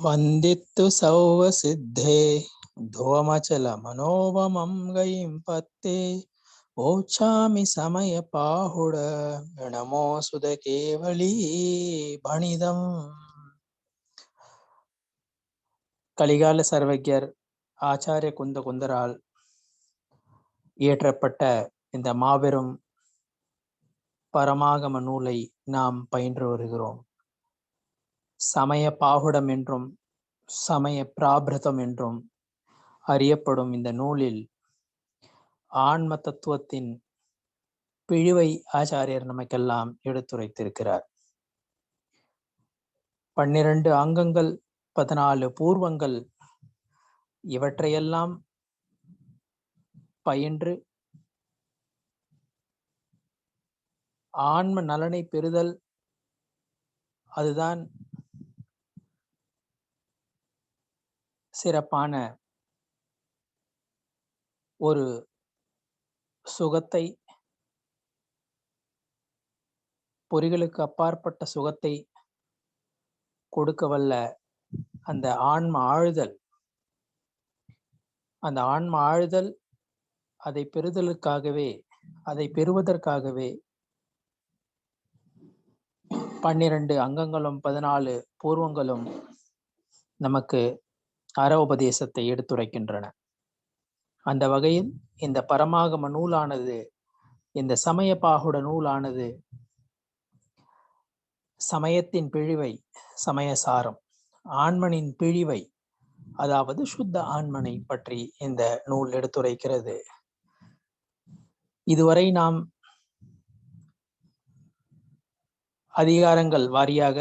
वन्दित्तु सौवसिद्धे ध्रुवमचलमनोवमं गयिं पत्ते ओच्छामि समयपाहुड नमो सुदकेवली भणिदम्. கலிகால சர்வஜர் ஆச்சாரிய குந்தரால் இயற்றப்பட்ட இந்த மாபெரும் பரமாகம நூலை நாம் பயின்று வருகிறோம். சமய பாகுடம் என்றும் சமய பிராபிரதம் என்றும் அறியப்படும் இந்த நூலில் ஆன்ம தத்துவத்தின் பிழிவை ஆச்சாரியர் நமக்கெல்லாம் எடுத்துரைத்திருக்கிறார். 12 அங்கங்கள், 14 பூர்வங்கள், இவற்றையெல்லாம் பயின்று ஆன்ம நலனை பெறுதல், அதுதான் சிறப்பான ஒரு சுகத்தை, பொறிகளுக்கு அப்பாற்பட்ட சுகத்தை கொடுக்க வல்ல அந்த ஆன்ம ஆழ்தல். அந்த ஆன்ம ஆழ்தல் அதை பெறுதலுக்காகவே, அதை பெறுவதற்காகவே 12 அங்கங்களும் 14 பூர்வங்களும் நமக்கு அற உபதேசத்தை எடுத்துரைக்கின்றன. அந்த வகையில் இந்த பரமாகம நூலானது, இந்த சமய பாகுட நூலானது சமயத்தின் பிழிவை, சமயசாரம், ஆன்மனின் பிழிவை, அதாவது சுத்த ஆன்மனை பற்றி இந்த நூல் எடுத்துரைக்கிறது. இதுவரை நாம் அதிகாரங்கள் வாரியாக,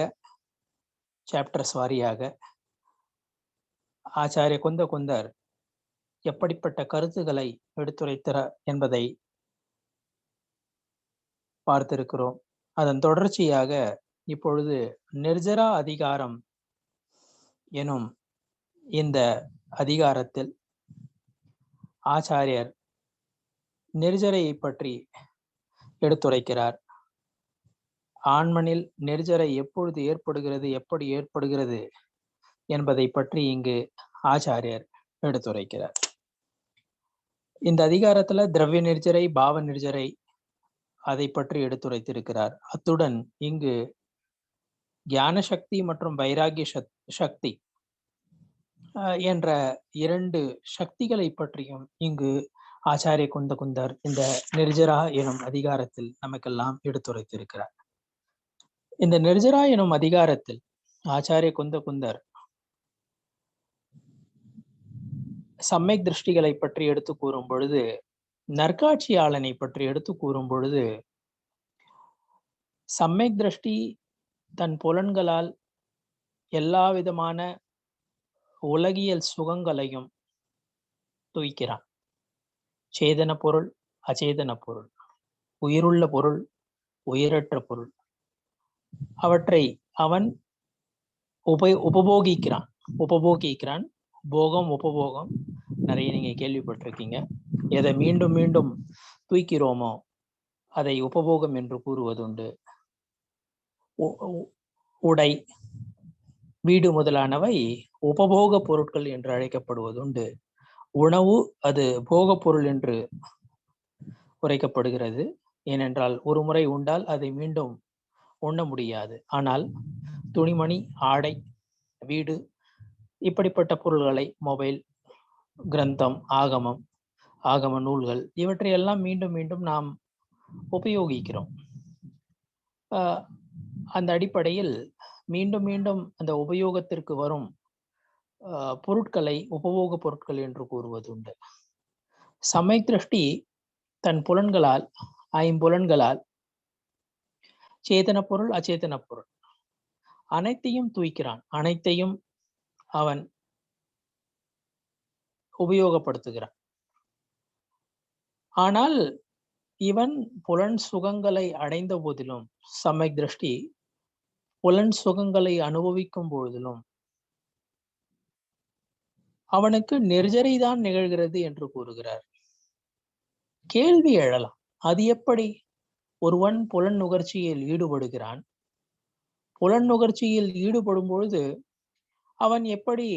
சாப்டர்ஸ் வாரியாக ஆச்சாரிய குந்தர் எப்படிப்பட்ட கருத்துக்களை எடுத்துரைத்தார் என்பதை பார்த்திருக்கிறோம். அதன் தொடர்ச்சியாக இப்பொழுது நிர்ஜரா அதிகாரம் எனும் இந்த அதிகாரத்தில் ஆச்சாரியர் நிர்ஜரையை பற்றி எடுத்துரைக்கிறார். ஆன்மனில் நிர்ஜரை எப்பொழுது ஏற்படுகிறது, எப்படி ஏற்படுகிறது என்பதை பற்றி இங்கு ஆச்சாரியர் எடுத்துரைக்கிறார். இந்த அதிகாரத்துல திரவிய நிர்ஜரை, பாவ நிர்ஜரை அதை பற்றி எடுத்துரைத்திருக்கிறார். அத்துடன் இங்கு ஞான சக்தி மற்றும் வைராகிய சக்தி என்ற 2 சக்திகளை பற்றியும் இங்கு ஆச்சாரிய குந்தர் இந்த நிர்ஜரா எனும் அதிகாரத்தில் நமக்கெல்லாம் எடுத்துரைத்திருக்கிறார். இந்த நிர்ஜரா எனும் அதிகாரத்தில் ஆச்சாரிய குந்தர் சம்யக் திருஷ்டிகளை பற்றி எடுத்து கூறும் பொழுது, நற்காட்சியாளனை பற்றி எடுத்து கூறும் பொழுது, சம்யக் திருஷ்டி தன் புலன்களால் எல்லா விதமான உலகியல் சுகங்களையும் துய்க்கிறான். சேதன பொருள், அச்சேதன பொருள், உயிருள்ள பொருள், உயிரற்ற பொருள், அவற்றை அவன் உபபோகிக்கிறான். போகம், உபபோகம் நிறைய நீங்க கேள்விப்பட்டிருக்கீங்க. எதை மீண்டும் மீண்டும் தூய்க்கிறோமோ அதை உபபோகம் என்று கூறுவதுண்டு. உடை, வீடு முதலானவை உபபோக பொருட்கள் என்று அழைக்கப்படுவதுண்டு. உணவு அது போக பொருள் என்று உரைக்கப்படுகிறது. ஏனென்றால் ஒரு முறை உண்டால் அதை மீண்டும் உண்ண முடியாது. ஆனால் துணிமணி, ஆடை, வீடு, இப்படிப்பட்ட பொருள்களை, மொபைல், கிரந்தம், ஆகம நூல்கள், இவற்றையெல்லாம் மீண்டும் மீண்டும் நாம் உபயோகிக்கிறோம். அந்த அடிப்படையில் மீண்டும் மீண்டும் அந்த உபயோகத்திற்கு வரும் பொருட்களை உபபோக பொருட்கள் என்று கூறுவதுண்டு. சமயக் திருஷ்டி தன் புலன்களால், 5 புலன்களால் சேதன பொருள், அச்சேதன பொருள் அனைத்தையும் தூய்க்கிறான். அனைத்தையும் அவன் உபயோகப்படுத்துகிறான். ஆனால் இவன் புலன் சுகங்களை அடைந்த போதிலும், சமயக் திருஷ்டி புலன் சுகங்களை அனுபவிக்கும் பொழுதிலும் அவனுக்கு நிர்ஜரை தான் நிகழ்கிறது என்று கூறுகிறார். கேள்வி எழலாம், அது எப்படி? ஒருவன் புலன் நுகர்ச்சியில் ஈடுபடுகிறான். புலன் நுகர்ச்சியில் ஈடுபடும் பொழுது அவன் எப்படி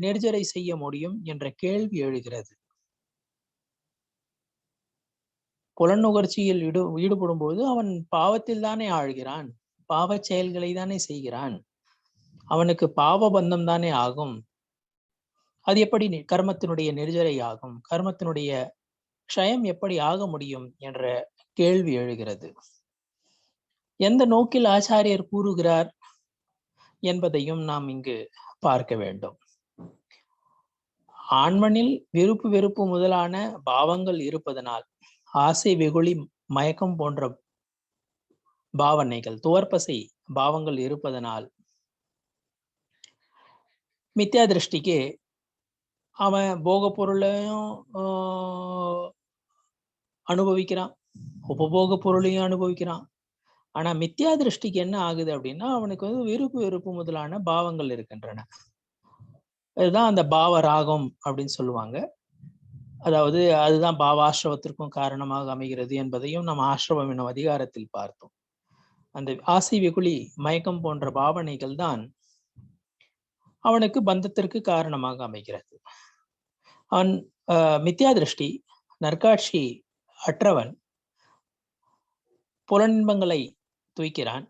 நிர்ஜரை செய்ய முடியும் என்ற கேள்வி எழுகிறது. புலனுகர்ச்சியில் ஈடுபடும் போது அவன் பாவத்தில் தானே ஆழ்கிறான், பாவ செயல்களை தானே செய்கிறான், அவனுக்கு பாவ பந்தம் தானே ஆகும். அது எப்படி கர்மத்தினுடைய நிர்ஜரை ஆகும், கர்மத்தினுடைய க்ஷயம் எப்படி ஆக முடியும் என்ற கேள்வி எழுகிறது. எந்த நோக்கில் ஆச்சாரியர் கூறுகிறார் என்பதையும் நாம் இங்கு பார்க்க வேண்டும். ஆண்மனில் விருப்பு வெறுப்பு முதலான பாவங்கள் இருப்பதனால், ஆசை வெகுளி மயக்கம் போன்ற பாவனைகள் துவர்பசை பாவங்கள் இருப்பதனால் மித்யா திருஷ்டிக்கு அவன் போக பொருளையும் அனுபவிக்கிறான், உபபோக பொருளையும் அனுபவிக்கிறான். ஆனா மித்யா திருஷ்டிக்கு என்ன ஆகுது அப்படின்னா, அவனுக்கு விருப்பு வெறுப்பு முதலான பாவங்கள் இருக்கின்றன. அதுதான் அந்த பாவ ராகம் அப்படின்னு சொல்லுவாங்க. அதாவது அதுதான் பாவாசிரவத்திற்கும் காரணமாக அமைகிறது என்பதையும் நம்ம ஆசிரவம் என்னும் அதிகாரத்தில் பார்த்தோம். அந்த ஆசை வெகுளி மயக்கம் போன்ற பாவனைகள் தான் அவனுக்கு பந்தத்திற்கு காரணமாக அமைகிறது. அவன் மித்யா திருஷ்டி நற்காட்சி அற்றவன் புலனின்பங்களை தூய்க்கிறான்,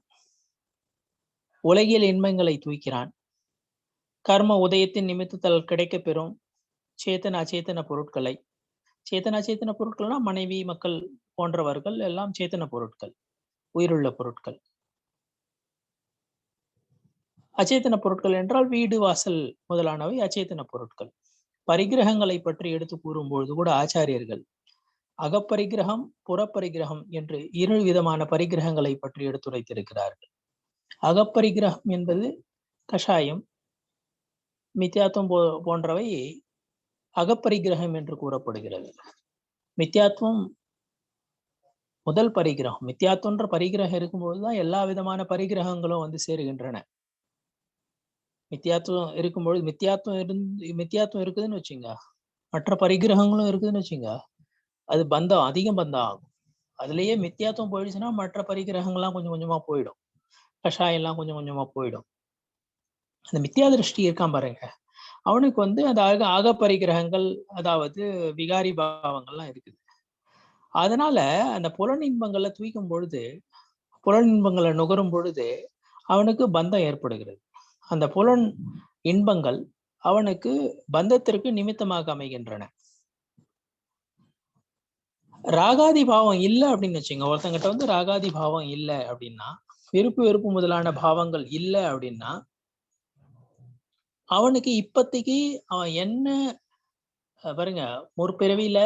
உலகியல் இன்பங்களை தூய்க்கிறான், கர்ம உதயத்தின் நிமித்தத்தால் கிடைக்க பெறும் சேத்தன அச்சேத்தன பொருட்களை, சேத்தன அச்சேத்தன பொருட்கள்னா மனைவி மக்கள் போன்றவர்கள் எல்லாம் சேத்தன பொருட்கள், உயிருள்ள பொருட்கள். அச்சேத்தன பொருட்கள் என்றால் வீடு வாசல் முதலானவை அச்சேத்தன பொருட்கள். பரிகிரகங்களை பற்றி எடுத்து கூறும்பொழுது கூட ஆச்சாரியர்கள் அகப்பரிகிரகம் புறப்பரிகிரகம் என்று 2 விதமான பரிகிரகங்களை பற்றி எடுத்துரைத்திருக்கிறார்கள். அகப்பரிகிரகம் என்பது கஷாயம், மித்யாத்துவம் போன்றவை அகப்பரிகிரகம் என்று கூறப்படுகிறது. மித்யாத்துவம் முதல் பரிகிரகம். மித்யாத்துவன்ற பரிகிரகம் இருக்கும்பொழுதுதான் எல்லா விதமான பரிகிரகங்களும் சேருகின்றன. மித்யாத்துவம் இருக்கும்பொழுது மித்யாத்துவம் இருக்குதுன்னு வச்சுங்க, மற்ற பரிகிரகங்களும் இருக்குதுன்னு வச்சுங்க, அது பந்தம் அதிகம் பந்தம் ஆகும். அதுலயே மித்யாத்துவம் போயிடுச்சுன்னா மற்ற பரிகிரகங்கள்லாம் கொஞ்சம் கொஞ்சமா போயிடும், கஷாயம் எல்லாம் கொஞ்சம் கொஞ்சமா போயிடும். அந்த மித்யா திருஷ்டி இருக்கான் பாருங்க, அவனுக்கு அந்த அக பரிகிரகங்கள், அதாவது விகாரி பாவங்கள்லாம் இருக்குது. அதனால அந்த புலனின்பங்களை தூய்க்கும் பொழுது, புலனின்பங்களை நுகரும் பொழுது அவனுக்கு பந்தம் ஏற்படுகிறது. அந்த புலன் இன்பங்கள் அவனுக்கு பந்தத்திற்கு நிமித்தமாக அமைகின்றன. ராகாதி பாவம் இல்லை அப்படின்னு வச்சுங்க, ஒருத்தங்கிட்ட ராகாதி பாவம் இல்லை அப்படின்னா, விருப்பு வெறுப்பு முதலான பாவங்கள் இல்லை அப்படின்னா, அவனுக்கு இப்போதைக்கு அவன் என்ன பாருங்க, முற்பிறவியில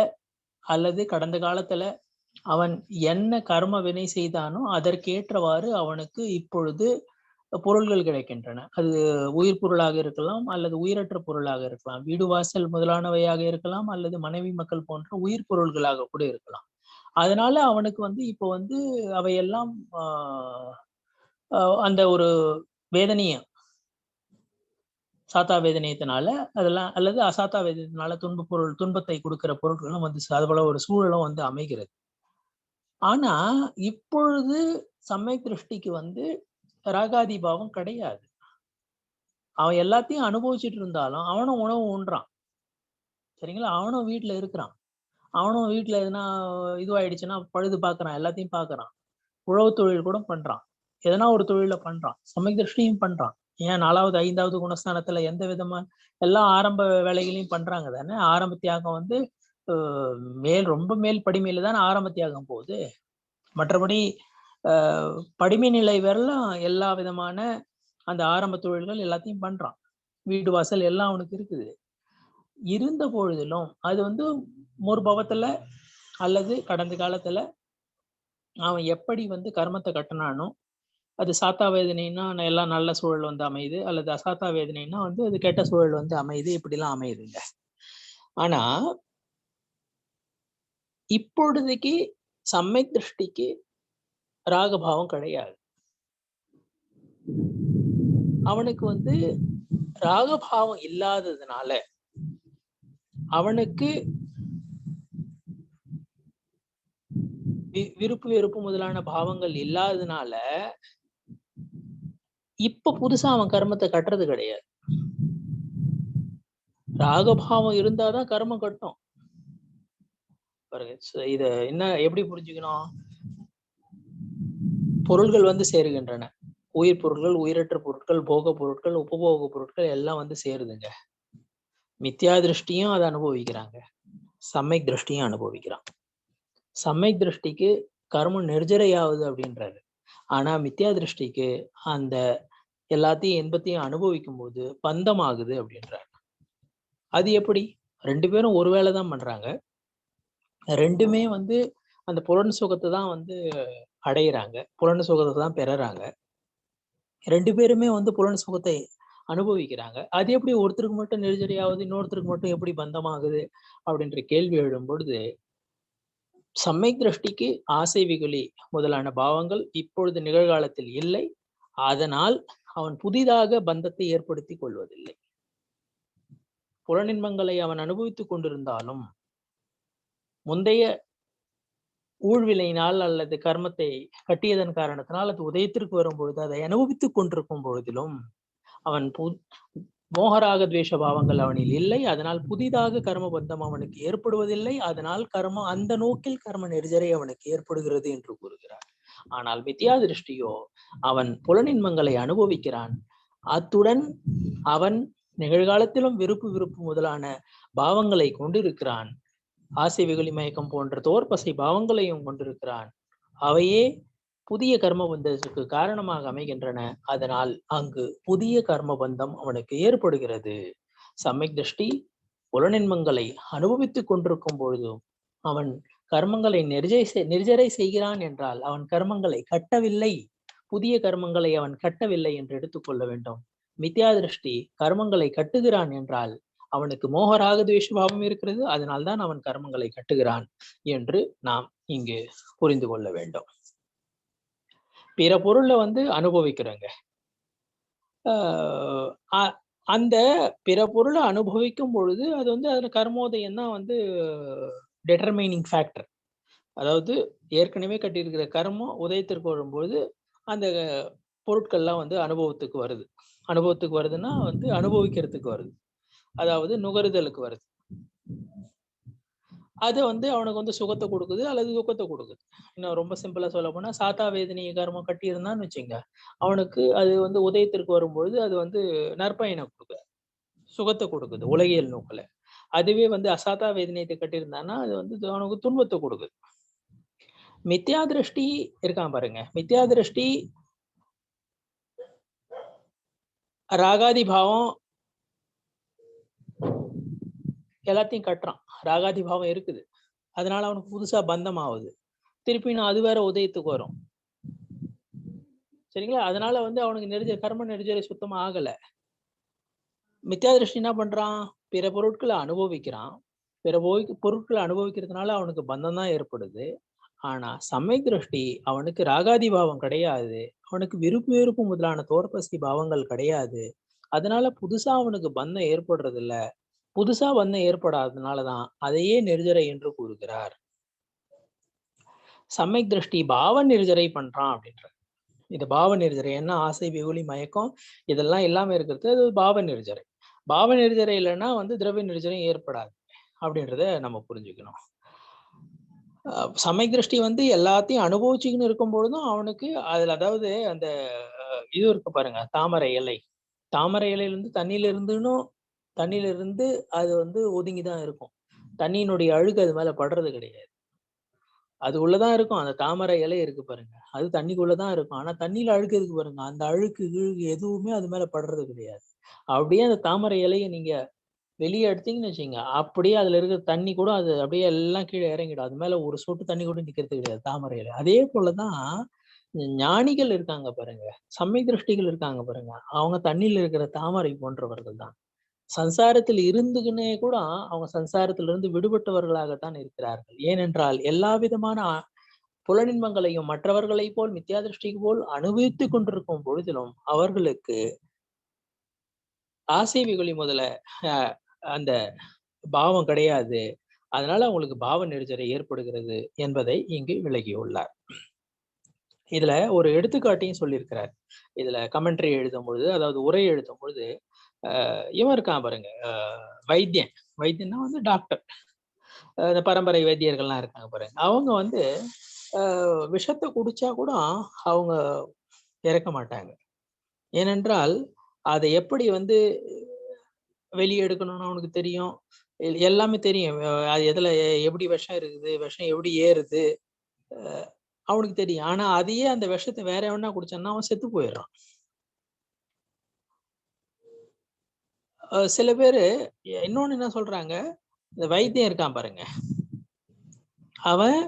அல்லது கடந்த காலத்துல அவன் என்ன கர்ம வினை செய்தானோ அதற்கேற்றவாறு அவனுக்கு இப்பொழுது பொருள்கள் கிடைக்கின்றன. அது உயிர் பொருளாக இருக்கலாம் அல்லது உயிரற்ற பொருளாக இருக்கலாம், வீடு வாசல் முதலானவையாக இருக்கலாம் அல்லது மனைவி மக்கள் போன்ற உயிர் பொருள்களாக கூட இருக்கலாம். அதனால அவனுக்கு இப்போ அவையெல்லாம் அந்த ஒரு வேதனைய சாத்தா வேதனையத்தினால அதெல்லாம் அல்லது அசாத்தா வேதனையினால துன்பத்தை கொடுக்கிற பொருட்களும் அது போல ஒரு சூழலும் அமைகிறது. ஆனா இப்பொழுது சமயக் திருஷ்டிக்கு ராகாதி பாவம் கிடையாது. அவன் எல்லாத்தையும் அனுபவிச்சுட்டு இருந்தாலும் அவனும் உணவு உண்றான், சரிங்களா? அவனும் வீட்டுல இருக்கிறான், அவனும் வீட்டுல எதுனா இதுவாயிடுச்சுன்னா பழுது பாக்குறான், எல்லாத்தையும் பாக்குறான், உழவு தொழில் கூட பண்றான், எதனா ஒரு தொழில பண்றான், சமயக் திருஷ்டியும் பண்றான். ஏன் 4வது 5வது குணஸ்தானத்துல எந்த விதமா எல்லா ஆரம்ப வேலைகளையும் பண்றாங்க தானே. ஆரம்ப தியாகம் ரொம்ப மேல் படிமையில தானே ஆரம்ப தியாகம் போகுது. மற்றபடி படிமை நிலை வரலாம் எல்லா விதமான அந்த ஆரம்ப தொழில்கள் எல்லாத்தையும் பண்றான், வீடு வாசல் எல்லாம் அவனுக்கு இருக்குது. இருந்த பொழுதிலும் அது முற்பவத்துல அல்லது கடந்த காலத்துல அவன் எப்படி கர்மத்தை கட்டினானோ, அது சாத்தா வேதனைன்னா எல்லாம் நல்ல சூழல் அமையுது, அல்லது அசாத்தா வேதனைன்னா அது கெட்ட சூழல் அமையுது, இப்படிலாம் அமையுதுங்க. ஆனா இப்பொழுதைக்கு சமயக் திருஷ்டிக்கு ராகபாவம் கிடையாது. அவனுக்கு ராகபாவம் இல்லாததுனால, அவனுக்கு விருப்பு வெறுப்பு முதலான பாவங்கள் இல்லாததுனால இப்ப புதுசா அவன் கர்மத்தை கட்டுறது கிடையாது. ராகபாவம் இருந்தாதான் கர்மம் கட்டும். பாருங்க, இத என்ன எப்படி புரிஞ்சுக்கணும்? பொருள்கள் வந்து சேருகின்றன. உயிர் பொருட்கள், உயிரற்ற பொருட்கள், போக பொருட்கள், உபபோக பொருட்கள் எல்லாம் வந்து சேருதுங்க. மித்யா திருஷ்டியும் அதை அனுபவிக்கிறாங்க, சம்யக் திருஷ்டியும் அனுபவிக்கிறான். சம்யக் திருஷ்டிக்கு கர்மம் நெர்ஜரையாகுது அப்படின்றாரு. ஆனா மித்யா திருஷ்டிக்கு அந்த எல்லாத்தையும் இன்பத்தையும் அனுபவிக்கும் போது பந்தமாகுது அப்படின்றாரு. அது எப்படி? 2 பேரும் ஒரு வேலை தான் பண்றாங்க. 2மே வந்து அந்த புலன் சுகத்தை தான் வந்து அடையிறாங்க, புலன் சுகத்தை தான் பெறறாங்க. 2 பேருமே வந்து புலன் சுகத்தை அனுபவிக்கிறாங்க. அது எப்படி ஒருத்தருக்கு மட்டும் நெருஜரியாவது, இன்னொருத்தருக்கு மட்டும் எப்படி பந்தமாகுது அப்படின்ற கேள்வி எழும் பொழுது, சம்யக் திருஷ்டிக்கு ஆசை விகுலி முதலான பாவங்கள் இப்பொழுது நிகழ்காலத்தில் இல்லை. அதனால் அவன் புதிதாக பந்தத்தை ஏற்படுத்திக் கொள்வதில்லை. புலனின்பங்களை அவன் அனுபவித்துக் கொண்டிருந்தாலும் முந்தைய ஊழ்வினையினால் அல்லது கர்மத்தை கட்டியதன் காரணத்தினால் அது உதயத்திற்கு வரும்பொழுது அதை அனுபவித்துக் கொண்டிருக்கும் பொழுதிலும் அவன் மோகராக துவேஷ பாவங்கள் அவனில் இல்லை. அதனால் புதிதாக கர்ம பந்தம் அவனுக்கு ஏற்படுவதில்லை. அதனால் கர்மம் அந்த நோக்கில் கர்ம நெருஜரை அவனுக்கு ஏற்படுகிறது என்று கூறுகிறார். ஆனால் மித்யா திருஷ்டியோ அவன் புலனின்பங்களை அனுபவிக்கிறான். அத்துடன் அவன் நிகழ்காலத்திலும் விருப்பு முதலான பாவங்களை கொண்டிருக்கிறான். ஆசை வெகுளி மயக்கம் போன்ற தோற்பசை பாவங்களையும் கொண்டிருக்கிறான். அவையே புதிய கர்ம பந்தத்துக்கு காரணமாக அமைகின்றன. அதனால் அங்கு புதிய கர்ம பந்தம் அவனுக்கு ஏற்படுகிறது. சம்யக் திருஷ்டி புலனின்பங்களை அனுபவித்துக் கொண்டிருக்கும் பொழுதும் அவன் கர்மங்களை நிர்ஜரை செய்கிறான் என்றால் அவன் கர்மங்களை கட்டவில்லை, புதிய கர்மங்களை அவன் கட்டவில்லை என்று எடுத்துக்கொள்ள வேண்டும். மித்யா திருஷ்டி கர்மங்களை கட்டுகிறான் என்றால் அவனுக்கு மோகராக துவேஷபாவம் இருக்கிறது. அதனால்தான் அவன் கர்மங்களை கட்டுகிறான் என்று நாம் இங்கு புரிந்து கொள்ள வேண்டும். பிற பொருள்ல வந்து அனுபவிக்கிறோங்க. அந்த பிற பொருளை அனுபவிக்கும் பொழுது அது வந்து அதுல கர்மோதயம் தான் வந்து டிட்டர்மைனிங் ஃபேக்டர். அதாவது ஏற்கனவே கட்டியிருக்கிற கர்மம் உதயத்திற்கு வரும்பொழுது அந்த பொருட்கள்லாம் வந்து அனுபவத்துக்கு வருது. அனுபவத்துக்கு வருதுன்னா வந்து அனுபவிக்கிறதுக்கு வருது, அதாவது நுகருதலுக்கு வருது. அது வந்து அவனுக்கு வந்து சுகத்தை கொடுக்குது அல்லது துக்கத்தை கொடுக்குது. இன்னும் ரொம்ப சிம்பிளா சொல்ல போனா சாத்தா வேதனையை கர்மம் கட்டி இருந்தான்னு வச்சுங்க, அவனுக்கு அது வந்து உதயத்திற்கு வரும்பொழுது அது வந்து நற்பயனை கொடுக்குது, சுகத்தை கொடுக்குது உலகியல் நோக்கில. அதுவே வந்து அசாத்தா வேதனையத்தை கட்டியிருந்தான்னா அது வந்து அவனுக்கு துன்பத்தை கொடுக்குது. மித்யா திருஷ்டி இருக்கான் பாருங்க, மித்யா திருஷ்டி ராகாதி பாவம் எல்லாத்தையும் கட்டுறான். ராகாதி பாவம் இருக்குது, அதனால அவனுக்கு புதுசா பந்தம் ஆகுது. திருப்பி நான் அது வேற உதயத்துக்கு வரும், சரிங்களா? அதனால வந்து அவனுக்கு கர்ம நெருஜரை சுத்தமா ஆகல. மித்யா திருஷ்டி என்ன பண்றான்? பிற பொருட்களை அனுபவிக்கிறான். பிற பொருட்களை அனுபவிக்கிறதுனால அவனுக்கு பந்தம் தான் ஏற்படுது. ஆனா சம்யக் திருஷ்டி அவனுக்கு ராகாதி பாவம் கிடையாது, அவனுக்கு விருப்பு முதலான தோற்பசி பாவங்கள் கிடையாது. அதனால புதுசா அவனுக்கு பந்தம் ஏற்படுறது இல்ல. புதுசா பந்தம் ஏற்படாததுனாலதான் அதையே நெருஜரை என்று கூறுகிறார். சம்யக் திருஷ்டி பாவ நெருஜரை பண்றான் அப்படின்ற. இது பாவ நெருஜரை. என்ன ஆசை வெகுளி மயக்கம் இதெல்லாம் இல்லாம இருக்கிறது அது பாவ நெருஜரை. பாவ நெருஜரை இல்லைன்னா வந்து திரவிய நெருஜரையும் ஏற்படாது அப்படின்றத நம்ம புரிஞ்சுக்கணும். சமய திருஷ்டி வந்து எல்லாத்தையும் அனுபவிச்சுக்கின்னு இருக்கும் பொழுதும் அவனுக்கு அதுல, அதாவது அந்த இது இருக்கு பாருங்க, தாமரை இலை. தாமரை இலையிலிருந்து தண்ணியில இருந்து அது வந்து ஒதுங்கிதான் இருக்கும். தண்ணியினுடைய அழுக்கு அது மேல படுறது கிடையாது. அது உள்ளதான் இருக்கும். அந்த தாமரை இலை இருக்கு பாருங்க, அது தண்ணிக்குள்ளதான் இருக்கும். ஆனா தண்ணியில அழுக்கு இருக்கு பாருங்க, அந்த அழுக்கு எதுவுமே அது மேல படுறது கிடையாது. அப்படியே அந்த தாமரை இலையை நீங்க வெளியே எடுத்தீங்கன்னு வச்சுங்க, அப்படியே அதுல இருக்கிற தண்ணி கூட அது அப்படியே எல்லாம் கீழே இறங்கிடும். அது மேல ஒரு சொட்டு தண்ணி கூட நிக்கிறது கிடையாது தாமரை இலை. அதே போலதான் ஞானிகள் இருக்காங்க பாருங்க, சம்யக் திருஷ்டிகள் இருக்காங்க பாருங்க, அவங்க தண்ணியில இருக்கிற தாமரை போன்றவர்கள் தான். சம்சாரத்தில் இருந்துகினே கூட அவங்க சம்சாரத்திலிருந்து விடுபட்டவர்களாகத்தான் இருக்கிறார்கள். ஏனென்றால் எல்லா விதமான புலனின்பங்களையும் மற்றவர்களை போல் மித்யா திருஷ்டிக்கு போல் அனுபவித்துக் கொண்டிருக்கும் பொழுதிலும் அவர்களுக்கு ஆசை வெகுளி முதல அந்த பாவம் கிடையாது. அதனால அவங்களுக்கு பாவ நெருஜரை ஏற்படுகிறது என்பதை இங்கு விளக்கியுள்ளார். இதுல ஒரு எடுத்துக்காட்டையும் சொல்லியிருக்கிறார். இதுல கமெண்ட்ரி எழுதும் பொழுது, அதாவது உரை எழுதும் பொழுது, இவன் இருக்கான் பாருங்க, வைத்தியன். வைத்தியன்னா வந்து டாக்டர். இந்த பரம்பரை வைத்தியர்கள்லாம் இருக்காங்க பாருங்க. அவங்க வந்து விஷத்தை குடிச்சா கூட அவங்க இறக்க மாட்டாங்க. ஏனென்றால் அதை எப்படி வந்து வெளியே எடுக்கணும்னு அவனுக்கு தெரியும். எல்லாமே தெரியும். அது எதுல எப்படி விஷம் இருக்குது, விஷம் எப்படி ஏறுது, அவனுக்கு தெரியும். ஆனா அதையே அந்த விஷத்தை வேற எவனா குடிச்சான்னா அவன் செத்து போயிடுறான். சில பேரு இன்னொன்னு என்ன சொல்றாங்க, இந்த வைத்தியம் இருக்கான் பாருங்க, அவன்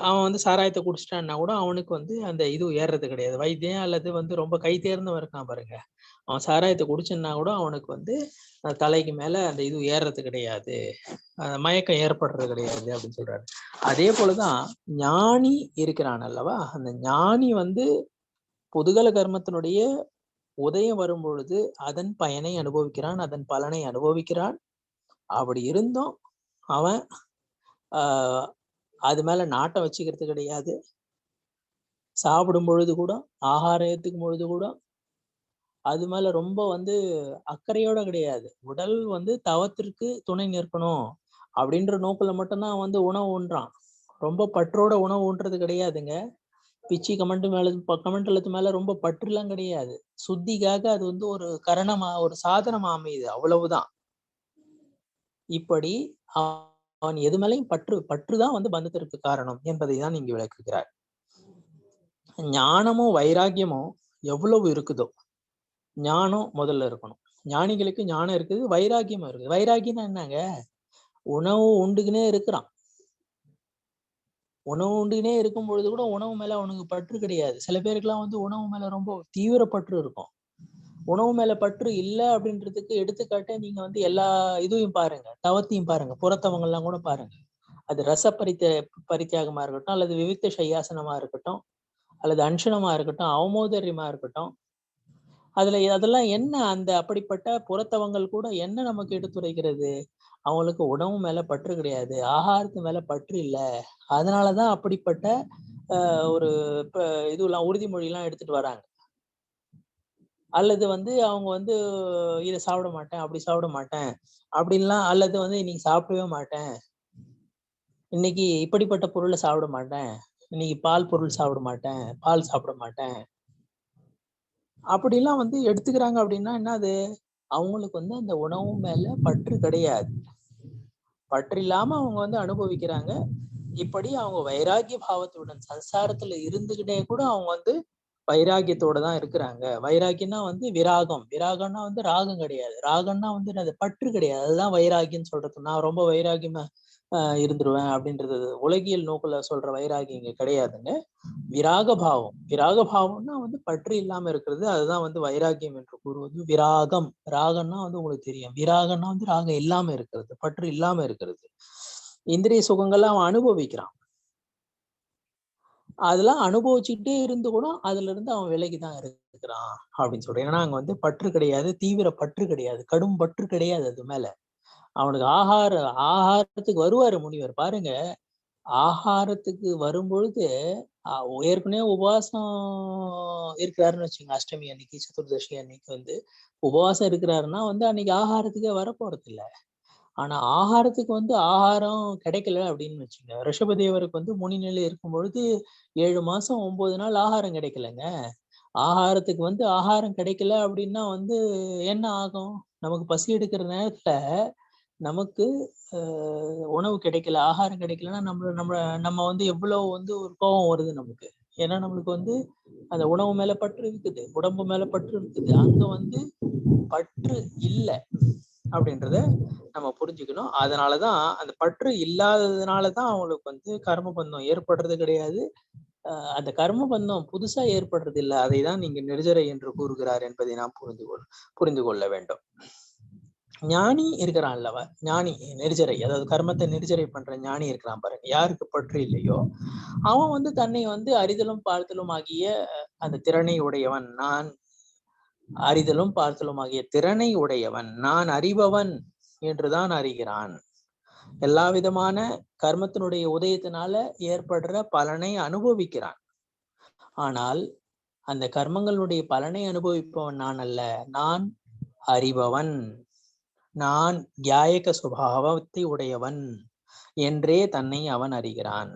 அவன் வந்து சாராயத்தை குடிச்சிட்டான்னா கூட அவனுக்கு வந்து அந்த இது ஏறுறது கிடையாது. வைத்தியம் அல்லது வந்து ரொம்ப கை தேர்ந்தவன் இருக்கான் பாருங்க, அவன் சாராயத்தை குடிச்சன்னா கூட அவனுக்கு வந்து தலைக்கு மேல அந்த இது ஏறுறது கிடையாது, மயக்கம் ஏற்படுறது கிடையாது அப்படின்னு சொல்றாரு. அதே போலதான் ஞானி இருக்கிறான் அல்லவா, அந்த ஞானி வந்து பொதுகல கர்மத்தினுடைய உதயம் வரும் பொழுது அதன் பயனை அனுபவிக்கிறான், அதன் பலனை அனுபவிக்கிறான். அப்படி இருந்தும் அவன் அது மேல நாட்டம் வச்சுக்கிறது கிடையாது. சாப்பிடும் பொழுது கூட, ஆகாரம் ஏத்துக்கும் பொழுது கூட அது மேல ரொம்ப வந்து அக்கறையோட கிடையாது. உடல் வந்து தவத்திற்கு துணை நிற்கணும் அப்படின்ற நோக்குல மட்டும்தான் வந்து உணவு உண்றான். ரொம்ப பற்றோட உணவு உண்றது கிடையாதுங்க. பிச்சி கமெண்ட் மேல ரொம்ப பற்றுலாம் கிடையாது. சுத்திக்காக அது வந்து ஒரு கரணமா, ஒரு சாதனமா அமையுது, அவ்வளவுதான். இப்படி அவன் எது மேலையும் பற்றுதான் வந்து பந்தத்திற்கு காரணம் என்பதை தான் இங்கு விளக்குகிறார். ஞானமும் வைராக்கியமும் எவ்வளவு இருக்குதோ, ஞானம் முதல்ல இருக்கணும். ஞானிகளுக்கு ஞானம் இருக்குது, வைராக்கியமும் இருக்குது. வைராக்கியம்னா என்னங்க, உணவு உண்டுக்குனே இருக்கிறான். உணவு உண்டுக்குனே இருக்கும் பொழுது கூட உணவு மேல அவனுக்கு பற்று கிடையாது. சில பேருக்குலாம் வந்து உணவு மேல ரொம்ப தீவிர பற்று இருக்கும். உணவு மேல பற்று இல்லை அப்படின்றதுக்கு எடுத்துக்காட்ட நீங்க வந்து எல்லா இதுவும் பாருங்க, தவத்தையும் பாருங்க, புறத்தவங்கள்லாம் கூட பாருங்க. அது பரித்தியாகமா இருக்கட்டும், அல்லது விவிக்த சையாசனமா இருக்கட்டும், அல்லது அன்ஷனமா இருக்கட்டும், அவமோதரியமா இருக்கட்டும், அதெல்லாம் என்ன, அந்த அப்படிப்பட்ட புறத்தவங்கள் கூட என்ன நமக்கு எடுத்துரைக்கிறது? அவங்களுக்கு உணவு மேல பற்று கிடையாது, ஆகாரத்து மேல பற்று இல்லை. அதனாலதான் அப்படிப்பட்ட ஒரு இதுலாம் உறுதிமொழி எல்லாம் எடுத்துட்டு வராங்க. அல்லது வந்து அவங்க வந்து இதை சாப்பிட மாட்டேன், அப்படி சாப்பிட மாட்டேன் அப்படின்லாம், அல்லது வந்து இன்னைக்கு சாப்பிடவே மாட்டேன், இன்னைக்கு இப்படிப்பட்ட பொருளை சாப்பிட மாட்டேன், இன்னைக்கு பால் பொருள் சாப்பிட மாட்டேன், பால் சாப்பிட மாட்டேன் அப்படிலாம் வந்து எடுத்துக்கிறாங்க. அப்படின்னா என்னது, அவங்களுக்கு வந்து அந்த உணவு மேல பற்று கிடையாது. பற்று இல்லாம அவங்க வந்து அனுபவிக்கிறாங்க. இப்படி அவங்க வைராகிய பாவத்துடன் சம்சாரத்துல இருந்துகிட்டே கூட அவங்க வந்து வைராகியத்தோட தான் இருக்கிறாங்க. வைராகியம்னா வந்து விராகம். விராகம்னா வந்து ராகம் கிடையாது. ராகம்னா வந்து அது பற்று கிடையாது. அதுதான் வைராகியம் சொல்றது. நான் ரொம்ப வைராகியமா இருந்துருவேன் அப்படின்றது உலகியல் நோக்குல சொல்ற வைராகியம் இங்க கிடையாதுங்க. விராக பாவம். விராக பாவம்னா வந்து பற்று இல்லாம இருக்கிறது. அதுதான் வந்து வைராகியம் என்று கூறுவது. விராகம். ராகம்னா வந்து உங்களுக்கு தெரியும். விராகம்னா வந்து ராகம் இல்லாம இருக்கிறது, பற்று இல்லாம இருக்கிறது. இந்திரிய சுகங்கள்லாம் அவன் அனுபவிக்கிறான். அதெல்லாம் அனுபவிச்சுக்கிட்டே இருந்து கூட அதுல இருந்து அவன் விலகிதான் இருக்கிறான் அப்படின்னு சொல்றேன். ஏன்னா அங்க வந்து பற்று கிடையாது, தீவிர பற்று கிடையாது, கடும் பற்று கிடையாது அது மேல. அவனுக்கு ஆகாரத்துக்கு வருவாரு முனிவர் பாருங்க. ஆகாரத்துக்கு வரும்பொழுது ஏற்கனவே உபவாசம் இருக்கிறாருன்னு வச்சுங்க. அஷ்டமி அன்னைக்கு, சதுர்தசி அன்னைக்கு வந்து உபவாசம் இருக்கிறாருன்னா வந்து அன்னைக்கு ஆகாரத்துக்கே வர போறது இல்ல. ஆனா ஆகாரத்துக்கு வந்து ஆகாரம் கிடைக்கல அப்படின்னு வச்சுங்க. ரிஷபதேவருக்கு வந்து முனிநிலை இருக்கும் பொழுது 7 மாசம் 9 நாள் ஆகாரம் கிடைக்கலங்க. ஆகாரத்துக்கு வந்து ஆகாரம் கிடைக்கல அப்படின்னா வந்து என்ன ஆகும்? நமக்கு பசி எடுக்கிற நேரத்துல நமக்கு உணவு கிடைக்கல, ஆகாரம் கிடைக்கலன்னா நம்ம வந்து எவ்வளவு வந்து ஒரு கோபம் வருது நமக்கு. ஏன்னா நம்மளுக்கு வந்து அந்த உணவு மேல பற்று இருக்குது, உடம்பு மேல பற்று இருக்குது. அங்க வந்து பற்று இல்லை அப்படின்றத நம்ம புரிஞ்சுக்கணும். அதனாலதான் அந்த பற்று இல்லாததுனாலதான் அவங்களுக்கு வந்து கர்ம பந்தம் ஏற்படுறது கிடையாது. அந்த கர்ம பந்தம் புதுசா ஏற்படுறது இல்லை. அதை தான் நீங்க நிர்ஜரை என்று கூறுகிறார் என்பதை நாம் புரிந்து கொள்ள வேண்டும். ஞானி இருக்கிறான் அல்லவா, ஞானி நெரிஜரை, அதாவது கர்மத்தை நெரிஜரை பண்ற ஞானி இருக்கிறான் பாருங்க. யாருக்கு பற்று இல்லையோ அவன் வந்து தன்னை வந்து அறிதலும் பார்த்தலும் ஆகிய அந்த திறனை உடையவன். நான் அறிதலும் பார்த்தலும் ஆகிய திறனை உடையவன், நான் அறிபவன் என்றுதான் அறிகிறான். எல்லா விதமான கர்மத்தினுடைய உதயத்தினால ஏற்படுற பலனை அனுபவிக்கிறான். ஆனால் அந்த கர்மங்களுடைய பலனை அனுபவிப்பவன் நான் அல்ல, நான் அறிபவன், நான் தியாயக சுபாவத்தை உடையவன் என்றே தன்னை அவன் அறிகிறான்.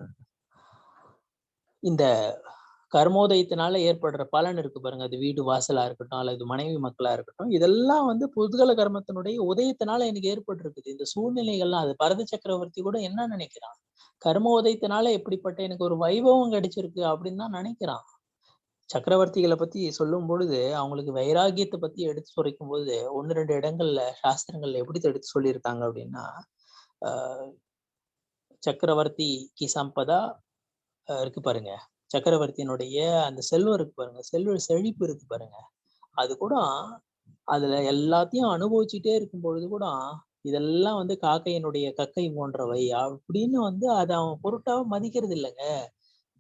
இந்த கர்மோதயத்தினால ஏற்படுற பலன் இருக்கு பாருங்க, அது வீடு வாசலா இருக்கட்டும் அல்லது மனைவி மக்களா இருக்கட்டும், இதெல்லாம் வந்து புதுகல கர்மத்தினுடைய உதயத்தினால எனக்கு ஏற்பட்டிருக்குது. இந்த சூழ்நிலைகள்லாம் அது பரத சக்கரவர்த்தி கூட என்ன நினைக்கிறான், கர்ம உதயத்தினால எப்படிப்பட்ட எனக்கு ஒரு வைபவம் கிடைச்சிருக்கு அப்படின்னு தான் நினைக்கிறான். சக்கரவர்த்திகளை பத்தி சொல்லும் பொழுது அவங்களுக்கு வைராகியத்தை பத்தி எடுத்து சொல்லிக்கும் போது 1-2 இடங்கள்ல சாஸ்திரங்கள்ல எப்படி எடுத்து சொல்லியிருக்காங்க அப்படின்னா, சக்கரவர்த்தி கி சம்பதா இருக்கு பாருங்க, சக்கரவர்த்தியினுடைய அந்த செல்வம் இருக்கு பாருங்க, செல்வ செழிப்பு இருக்கு பாருங்க, அது கூட அதுல எல்லாத்தையும் அனுபவிச்சுட்டே இருக்கும் பொழுது கூட இதெல்லாம் வந்து காக்கையினுடைய கக்கை போன்றவை அப்படின்னு வந்து அதை அவன் பொருட்டாக மதிக்கிறது இல்லைங்க.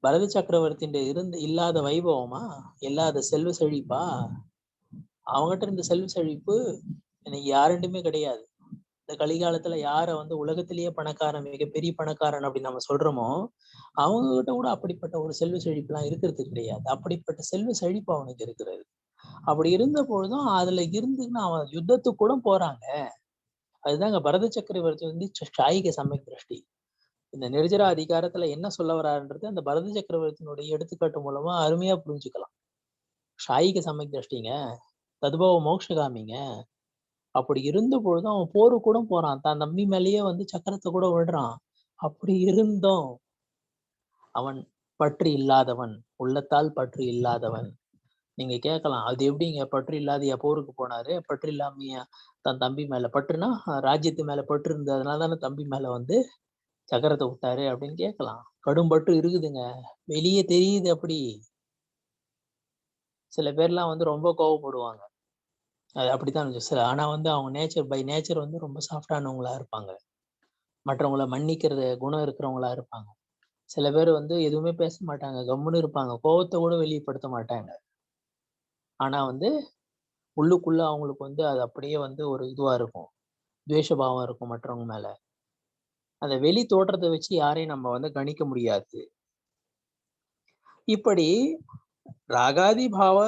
பரத சக்கரவர்த்தியின் இல்லாத வைபவமா, இல்லாத செல்வ செழிப்பா? அவங்ககிட்ட இருந்த செல்வ செழிப்பு இன்னைக்கு யாருண்டுமே கிடையாது. இந்த கலிகாலத்துல யார வந்து உலகத்திலேயே பணக்காரன், மிகப்பெரிய பணக்காரன் அப்படின்னு நம்ம சொல்றோமோ அவங்க கிட்ட கூட அப்படிப்பட்ட ஒரு செல்வ செழிப்பு எல்லாம் இருக்கிறது கிடையாது. அப்படிப்பட்ட செல்வ செழிப்பு அவனுக்கு இருக்கிறது. அப்படி இருந்த பொழுதும் அதுல இருந்துன்னு அவன் யுத்தத்துக்கு கூட போறாங்க. அதுதாங்க பரத சக்கரவர்த்தி வந்து சாயிக சமயக் திருஷ்டி. இந்த நிர்ஜரா அதிகாரத்துல என்ன சொல்ல வர்றாருன்றது அந்த பரத சக்கரவர்த்தியினுடைய எடுத்துக்காட்டு மூலமா அருமையா புரிஞ்சுக்கலாம். சாயிக சமயக் திருஷ்டிங்க, ததுபவ மோட்சகாமிங்க. அப்படி இருந்த பொழுதும் அவன் போரு கூட போறான், தான் தம்பி மேலேயே வந்து சக்கரத்தை கூட விடுறான். அப்படி இருந்தும் அவன் பற்று இல்லாதவன், உள்ளத்தால் பற்று இல்லாதவன். நீங்க கேட்கலாம், அது எப்படிங்க பற்று இல்லாதையா போருக்கு போனாரு, பற்று இல்லாமையா தன் தம்பி மேல பற்றுனா ராஜ்யத்து மேல பற்று இருந்ததுனால தானே தம்பி மேல வந்து சக்கரத்தை விட்டாரு அப்படின்னு கேட்கலாம். கடும் பற்று இருக்குதுங்க, வெளியே தெரியுது. அப்படி சில பேர்லாம் வந்து ரொம்ப கோவப்படுவாங்க, அது அப்படித்தான் ஆனா வந்து அவங்க நேச்சர் பை நேச்சர் வந்து ரொம்ப சாஃப்டானவங்களா இருப்பாங்க, மற்றவங்களை மன்னிக்கிறது குணம் இருக்கிறவங்களா இருப்பாங்க. சில பேர் வந்து எதுவுமே பேச மாட்டாங்க, கம்முன்னு இருப்பாங்க, கோவத்தை கூட வெளிப்படுத்த மாட்டாங்க. ஆனா வந்து உள்ளுக்குள்ள அவங்களுக்கு வந்து அது அப்படியே வந்து ஒரு இதுவா இருக்கும், துவேஷபாவம் இருக்கும் மற்றவங்க மேல. அந்த வெளி தோற்றத்தை வச்சு யாரையும் நம்ம வந்து கணிக்க முடியாது. இப்படி ராகாதி பாவ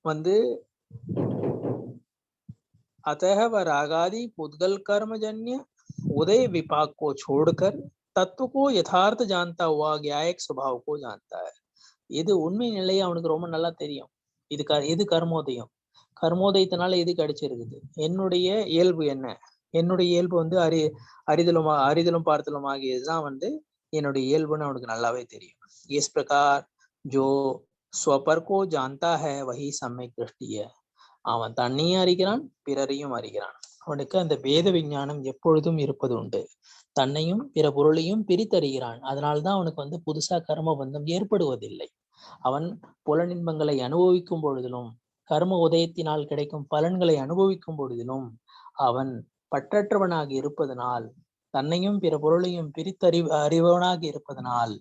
வந்து अतः वह रागादि पुद्गल कर्मजन्य उदय विपाक को छोड़कर तत्व को यथार्थ जानता हुआ ज्ञायक स्वभाव को जानता है. இது உண்மை நிலையை அவனுக்கு ரொம்ப நல்லா தெரியும். இது கர்மோதயம். கர்மோதயத்தினால எது கிடைச்சிருக்குது, என்னுடைய இயல்பு என்ன, என்னுடைய இயல்பு வந்து அறிதலும் பார்த்தலும் ஆகியதுதான் வந்து என்னுடைய இயல்புன்னு அவனுக்கு நல்லாவே தெரியும். இஸ் பிரகார் ஜோ ஸ்வபர் கோ ஜான்தா ஹை வஹி சமயக் திருஷ்டி ஹை. அவன் தன்னையும் அறிகிறான், பிறரையும் அறிகிறான். அவனுக்கு அந்த வேத விஞ்ஞானம் எப்பொழுதும் இருப்பது உண்டு. தன்னையும் பிற பொருளையும் பிரித்தறிகிறான். அதனால்தான் அவனுக்கு வந்து புதுசா கர்ம பந்தம் ஏற்படுவதில்லை. அவன் புலனின்பங்களை அனுபவிக்கும் பொழுதிலும் கர்ம உதயத்தினால் கிடைக்கும் பலன்களை அனுபவிக்கும் பொழுதிலும் அவன் பற்றற்றவனாக இருப்பதனால், தன்னையும் பிற பொருளையும் அறிபவனாக இருப்பதனால்,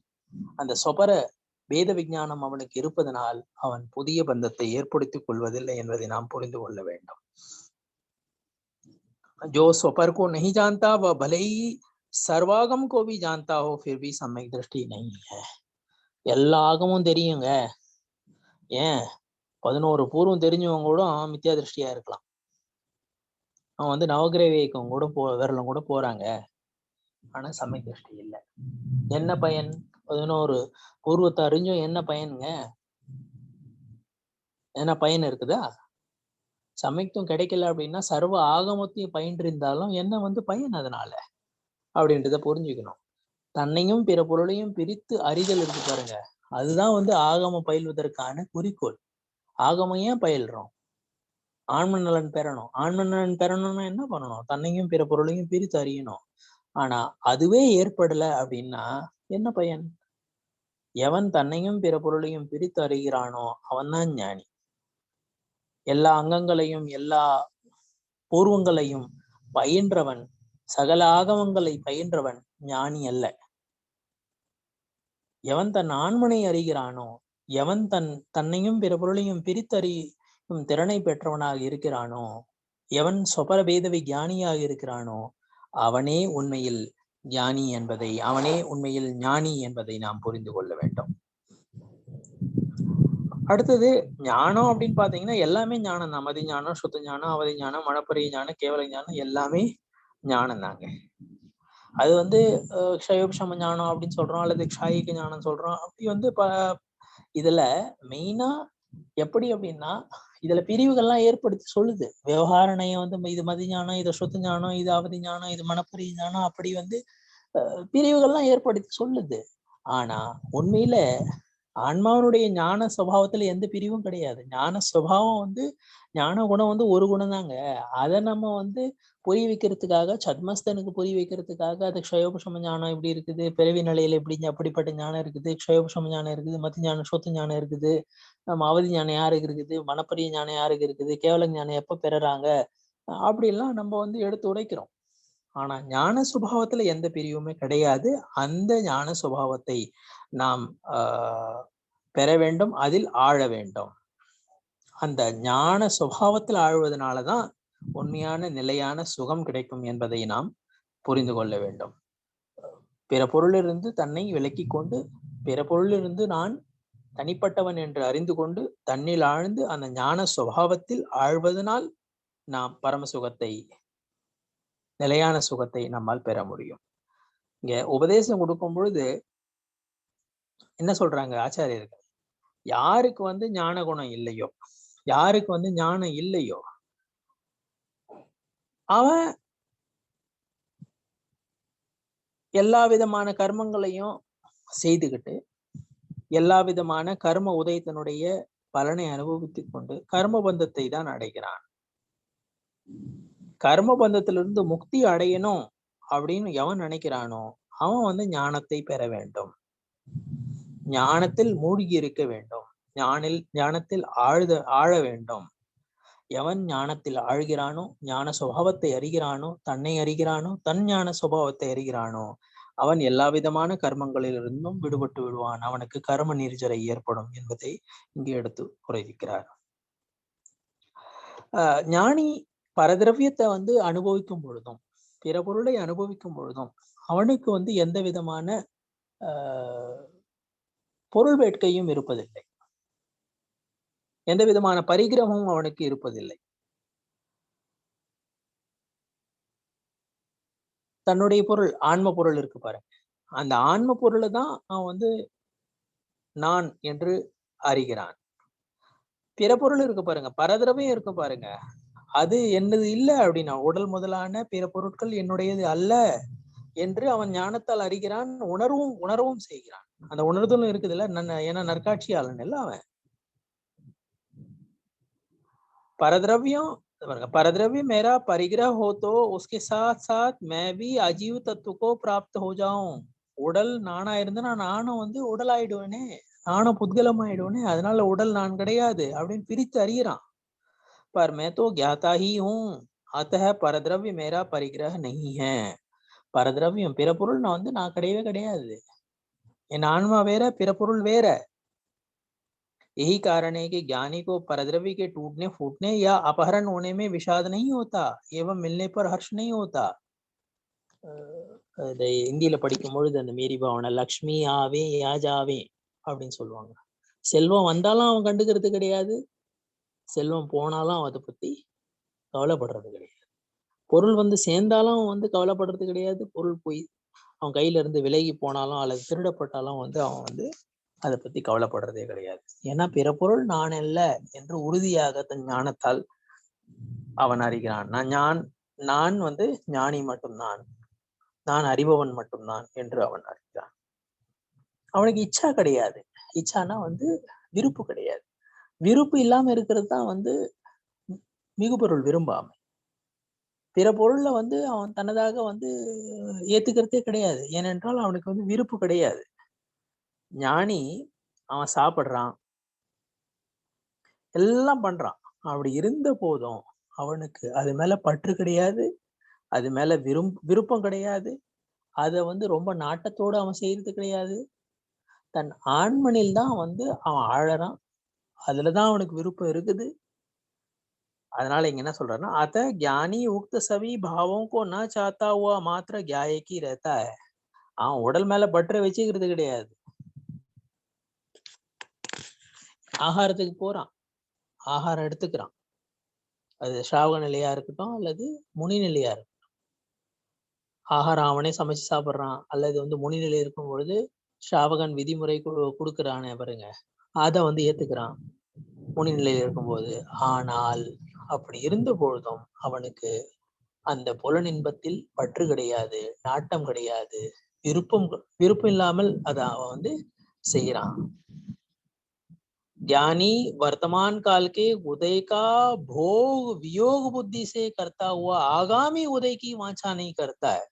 அந்த சொபர வேத விஞ்ஞானம் அவனுக்கு இருப்பதனால் அவன் புதிய பந்தத்தை ஏற்படுத்திக் கொள்வதில்லை என்பதை நாம் புரிந்து கொள்ள வேண்டும். जो स्वपर को नहीं जानता वह भले ही सर्वागम को भी जानता हो फिर भी सम्यक दृष्टि नहीं है. எல்லா ஆகமும் தெரியுங்க, ஏன் 11 பூர்வம் தெரிஞ்சவங்க கூட மித்யா திருஷ்டியா இருக்கலாம். அவன் வந்து நவகிரக இயக்கம் கூட விரலம் கூட போறாங்க, ஆனா சமயக் திருஷ்டி இல்லை. என்ன பயன்? 11 பூர்வத்தை அறிஞ்சும் என்ன பயனுங்க? என்ன பயன் இருக்குதா? சமயத்தும் கிடைக்கல அப்படின்னா சர்வ ஆகமத்தையும் பயின்றிருந்தாலும் என்ன வந்து பயன் அதனால அப்படின்றத புரிஞ்சுக்கணும். தன்னையும் பிற பொருளையும் பிரித்து அறிதல் இருக்கு பாருங்க, அதுதான் வந்து ஆகம பயில்வதற்கான குறிக்கோள். ஆகமம் ஏன் பயில்றோம்? ஆன்ம நலன் பெறணும். ஆன்ம நலன் பெறணும்னா என்ன பண்ணணும்? தன்னையும் பிற பொருளையும் பிரித்து அறியணும். ஆனா அதுவே ஏற்படல அப்படின்னா என்ன பயன்? எவன் தன்னையும் பிற பொருளையும் பிரித்து அறிகிறானோ அவன் தான் ஞானி. எல்லா அங்கங்களையும் எல்லா பூர்வங்களையும் பயின்றவன், சகல ஆகமங்களை பயின்றவன் ஞானி அல்ல. எவன் தன் ஆன்மனை அறிகிறானோ, எவன் தன்னையும் பிற பொருளையும் பிரித்தறியும் திறனை பெற்றவனாக இருக்கிறானோ, எவன் சொபர பேதவை ஞானியாக இருக்கிறானோ அவனே உண்மையில் ஞானி என்பதை, அவனே உண்மையில் ஞானி என்பதை நாம் புரிந்து கொள்ள வேண்டும். அடுத்தது ஞானம் அப்படின்னு பாத்தீங்கன்னா எல்லாமே ஞானம் தான். மதி ஞானம், சுத்த ஞானம், அவதி ஞானம், மனப்பரிய ஞானம், கேவல ஞானம் எல்லாமே ஞானம் தாங்க. அது வந்து க்ஷயோபசம ஞானம் அப்படின்னு சொல்றோம், அல்லது க்ஷாயிக ஞானம் சொல்றோம். அப்படி இதுல மெயினா எப்படி அப்படின்னா இதுல பிரிவுகள்லாம் ஏற்படுத்தி சொல்லுது. விவகார நயம் இது மதி ஞானம், இது சுத்த ஞானம், இது அவதி ஞானம், இது மனப்பரிய ஞானம், அப்படி பிரிவுகள்லாம் ஏற்படுத்தி சொல்லுது. ஆனா உண்மையில ஆன்மாவனுடைய ஞான சுபாவத்துல எந்த பிரிவும் கிடையாது. ஞான சுபாவம் ஞான குணம் ஒரு குணம் தாங்க. அதை நம்ம புரிய வைக்கிறதுக்காக, சத்மஸ்தனுக்கு புரிய வைக்கிறதுக்காக அது க்ஷயோபசம ஞானம் இப்படி இருக்குது, பிறவி நிலையில இப்படி அப்படிப்பட்ட ஞானம் இருக்குது, க்ஷயோபசம ஞானம் இருக்குது, மத்தி ஞானம் சொத்து ஞானம் இருக்குது, அவதி ஞானம் யாருக்கு இருக்குது, மனப்பரிய ஞானம் யாருக்கு இருக்குது, கேவல ஞானம் எப்ப பெறுறாங்க, அப்படிலாம் நம்ம எடுத்து உடைக்கிறோம். ஆனா ஞான சுபாவத்துல எந்த பிரிவுமே கிடையாது. அந்த ஞான சுபாவத்தை நாம் பெற வேண்டும், அதில் ஆழ வேண்டும். அந்த ஞான சுபாவத்தில் ஆழ்வதனாலதான் உண்மையான நிலையான சுகம் கிடைக்கும் என்பதை நாம் புரிந்து கொள்ள வேண்டும். பிற பொருளிலிருந்து தன்னை விலக்கி கொண்டு, பிற பொருளிலிருந்து நான் தனிப்பட்டவன் என்று அறிந்து கொண்டு தன்னில் ஆழ்ந்து அந்த ஞான சுபாவத்தில் ஆழ்வதனால் நாம் பரமசுகத்தை, நிலையான சுகத்தை நம்மால் பெற முடியும். இங்க உபதேசம் கொடுக்கும் பொழுது என்ன சொல்றாங்க ஆச்சாரியர்கள், யாருக்கு ஞான குணம் இல்லையோ, யாருக்கு ஞானம் இல்லையோ, அவன் எல்லா விதமான கர்மங்களையும் செய்துகிட்டு எல்லா விதமான கர்ம உதயத்தினுடைய பலனை அனுபவித்துக் கொண்டு கர்ம பந்தத்தை தான் அடைகிறான். கர்ம பந்தத்திலிருந்து முக்தி அடையணும் அப்படின்னு எவன் நினைக்கிறானோ அவன் ஞானத்தை பெற வேண்டும், ஞானத்தில் மூழ்கி இருக்க வேண்டும், ஞானத்தில் ஆழ வேண்டும். எவன் ஞானத்தில் ஆழ்கிறானோ, ஞான சுபாவத்தை அறிகிறானோ, தன்னை அறிகிறானோ, தன் ஞான சுபாவத்தை அறிகிறானோ, அவன் எல்லா விதமான கர்மங்களிலிருந்தும் விடுபட்டு விடுவான். அவனுக்கு கர்ம நிர்ஜரை ஏற்படும் என்பதை இங்கே எடுத்து உரைக்கிறார். ஞானி பரதிரவியத்தை அனுபவிக்கும் பொழுதும் பிற பொருளை அனுபவிக்கும் பொழுதும் அவனுக்கு எந்த விதமான பொருள் வேட்கையும் இருப்பதில்லை, எந்த விதமான பரிகிரகமும் அவனுக்கு இருப்பதில்லை. தன்னுடைய பொருள், ஆன்ம பொருள் இருக்கு பாருங்க, அந்த ஆன்ம பொருளை தான் அவன் நான் என்று அறிகிறான். பிற பொருள் இருக்கு பாருங்க, பரதிரவியம் இருக்கு பாருங்க, அது என்னது இல்லை அப்படின்னா, உடல் முதலான பிற பொருட்கள் என்னுடையது அல்ல என்று அவன் ஞானத்தால் அறிகிறான், உணரவும் செய்கிறான். அந்த உணர்தலும் இருக்குது இல்ல, ஏன்னா நற்காட்சியாளன் இல்ல அவன். परद्रव्यों परद्रव्य मेरा परिग्रह हो तो उसके साथ साथ मैं भी अजीव तत्व को प्राप्त हो जाऊं. உடல் நானா இருந்தா நானும் உடல் ஆயிடுவேனே, நானும் புத்கலம் ஆயிடுவேனே, அதனால உடல் நான் கிடையாது அப்படின்னு பிரித்து அறிகிறான். पर मैं तो ज्ञाता ही हूँ, अतः परद्रव्य मेरा परिग्रह नहीं है. பரதிரவியம் பிற பொருள் நான் கிடையவே கிடையாது, என் ஆன்மா வேற, பிற பொருள் வேற. यही कारण है कि ज्ञानी को परद्रव्य के टूटने फूटने या अपहरण होने में विषाद नहीं होता एवं मिलने पर हर्ष नहीं होता. இந்தியில படிக்கும் பொழுது அந்த மீறி பாவனை, லக்ஷ்மி ஆவே யா ஜாவே அப்படின்னு சொல்லுவாங்க. செல்வம் வந்தாலும் அவன் கண்டுக்கிறது கிடையாது, செல்வம் போனாலும் அதை பத்தி கவலைப்படுறது கிடையாது. பொருள் சேர்ந்தாலும் கவலைப்படுறது கிடையாது, பொருள் போய் அவன் கையில இருந்து விலகி போனாலும் அல்லது திருடப்பட்டாலும் அவன் அதை பத்தி கவலைப்படுறதே கிடையாது. ஏன்னா பிற பொருள் நான் அல்ல என்று உறுதியாக தன் ஞானத்தால் அவன் அறிகிறான். நான் ஞானி மட்டும்தான், நான் அறிபவன் மட்டும்தான் என்று அவன் அறிகிறான். அவனுக்கு இச்சா கிடையாது. இச்சானா விருப்பு கிடையாது. விருப்பு இல்லாம இருக்கிறது தான் மிகு பொருள் விரும்பாமை. பிற பொருள்ல அவன் தன்னதாக ஏத்துக்கிறதே கிடையாது, ஏனென்றால் அவனுக்கு விருப்பு கிடையாது. ஞானி அவன் சாப்பிடுறான், எல்லாம் பண்றான், அப்படி இருந்த போதும் அவனுக்கு அது மேல பற்று கிடையாது, அது மேல விருப்பம் கிடையாது, அதை ரொம்ப நாட்டத்தோடு அவன் செய்யறது கிடையாது. தன் ஆண்மனில் தான் அவன் ஆழறான், அதுலதான் அவனுக்கு விருப்பம் இருக்குது. அதனால இங்க என்ன சொல்றாருன்னா, அத ज्ञानी उक्त सभी भावों को न चाहता हुआ मात्र ज्ञायकी रहता है. அவன் உடல் மேல பற்ற வச்சுக்கிறது கிடையாது, ஆகாரத்துக்கு போறான், ஆகாரம் எடுத்துக்கிறான். அது ஸ்ராவக நிலையா இருக்கட்டும் அல்லது முனி நிலையா இருக்கட்டும். ஆகாரம் அவனே சமைச்சு சாப்பிடுறான் அல்லது வந்து முனி நிலை இருக்கும் பொழுது ஸ்ராவகன் விதிமுறை கொடுக்குறானே பாருங்க, அதை வந்து ஏத்துக்கிறான் முனி நிலையில் இருக்கும்போது. ஆனால் அப்படி இருந்த பொழுதும் அவனுக்கு அந்த புலனின்பத்தில் பற்று கிடையாது, நாட்டம் கிடையாது, விருப்பம் இல்லாமல் அதை அவன் வந்து செய்யறான். ज्ञानी वर्तमान काल के उदय का भोग वियोग बुद्धि से करता हुआ आगामी उदय की वांछा नहीं करता है.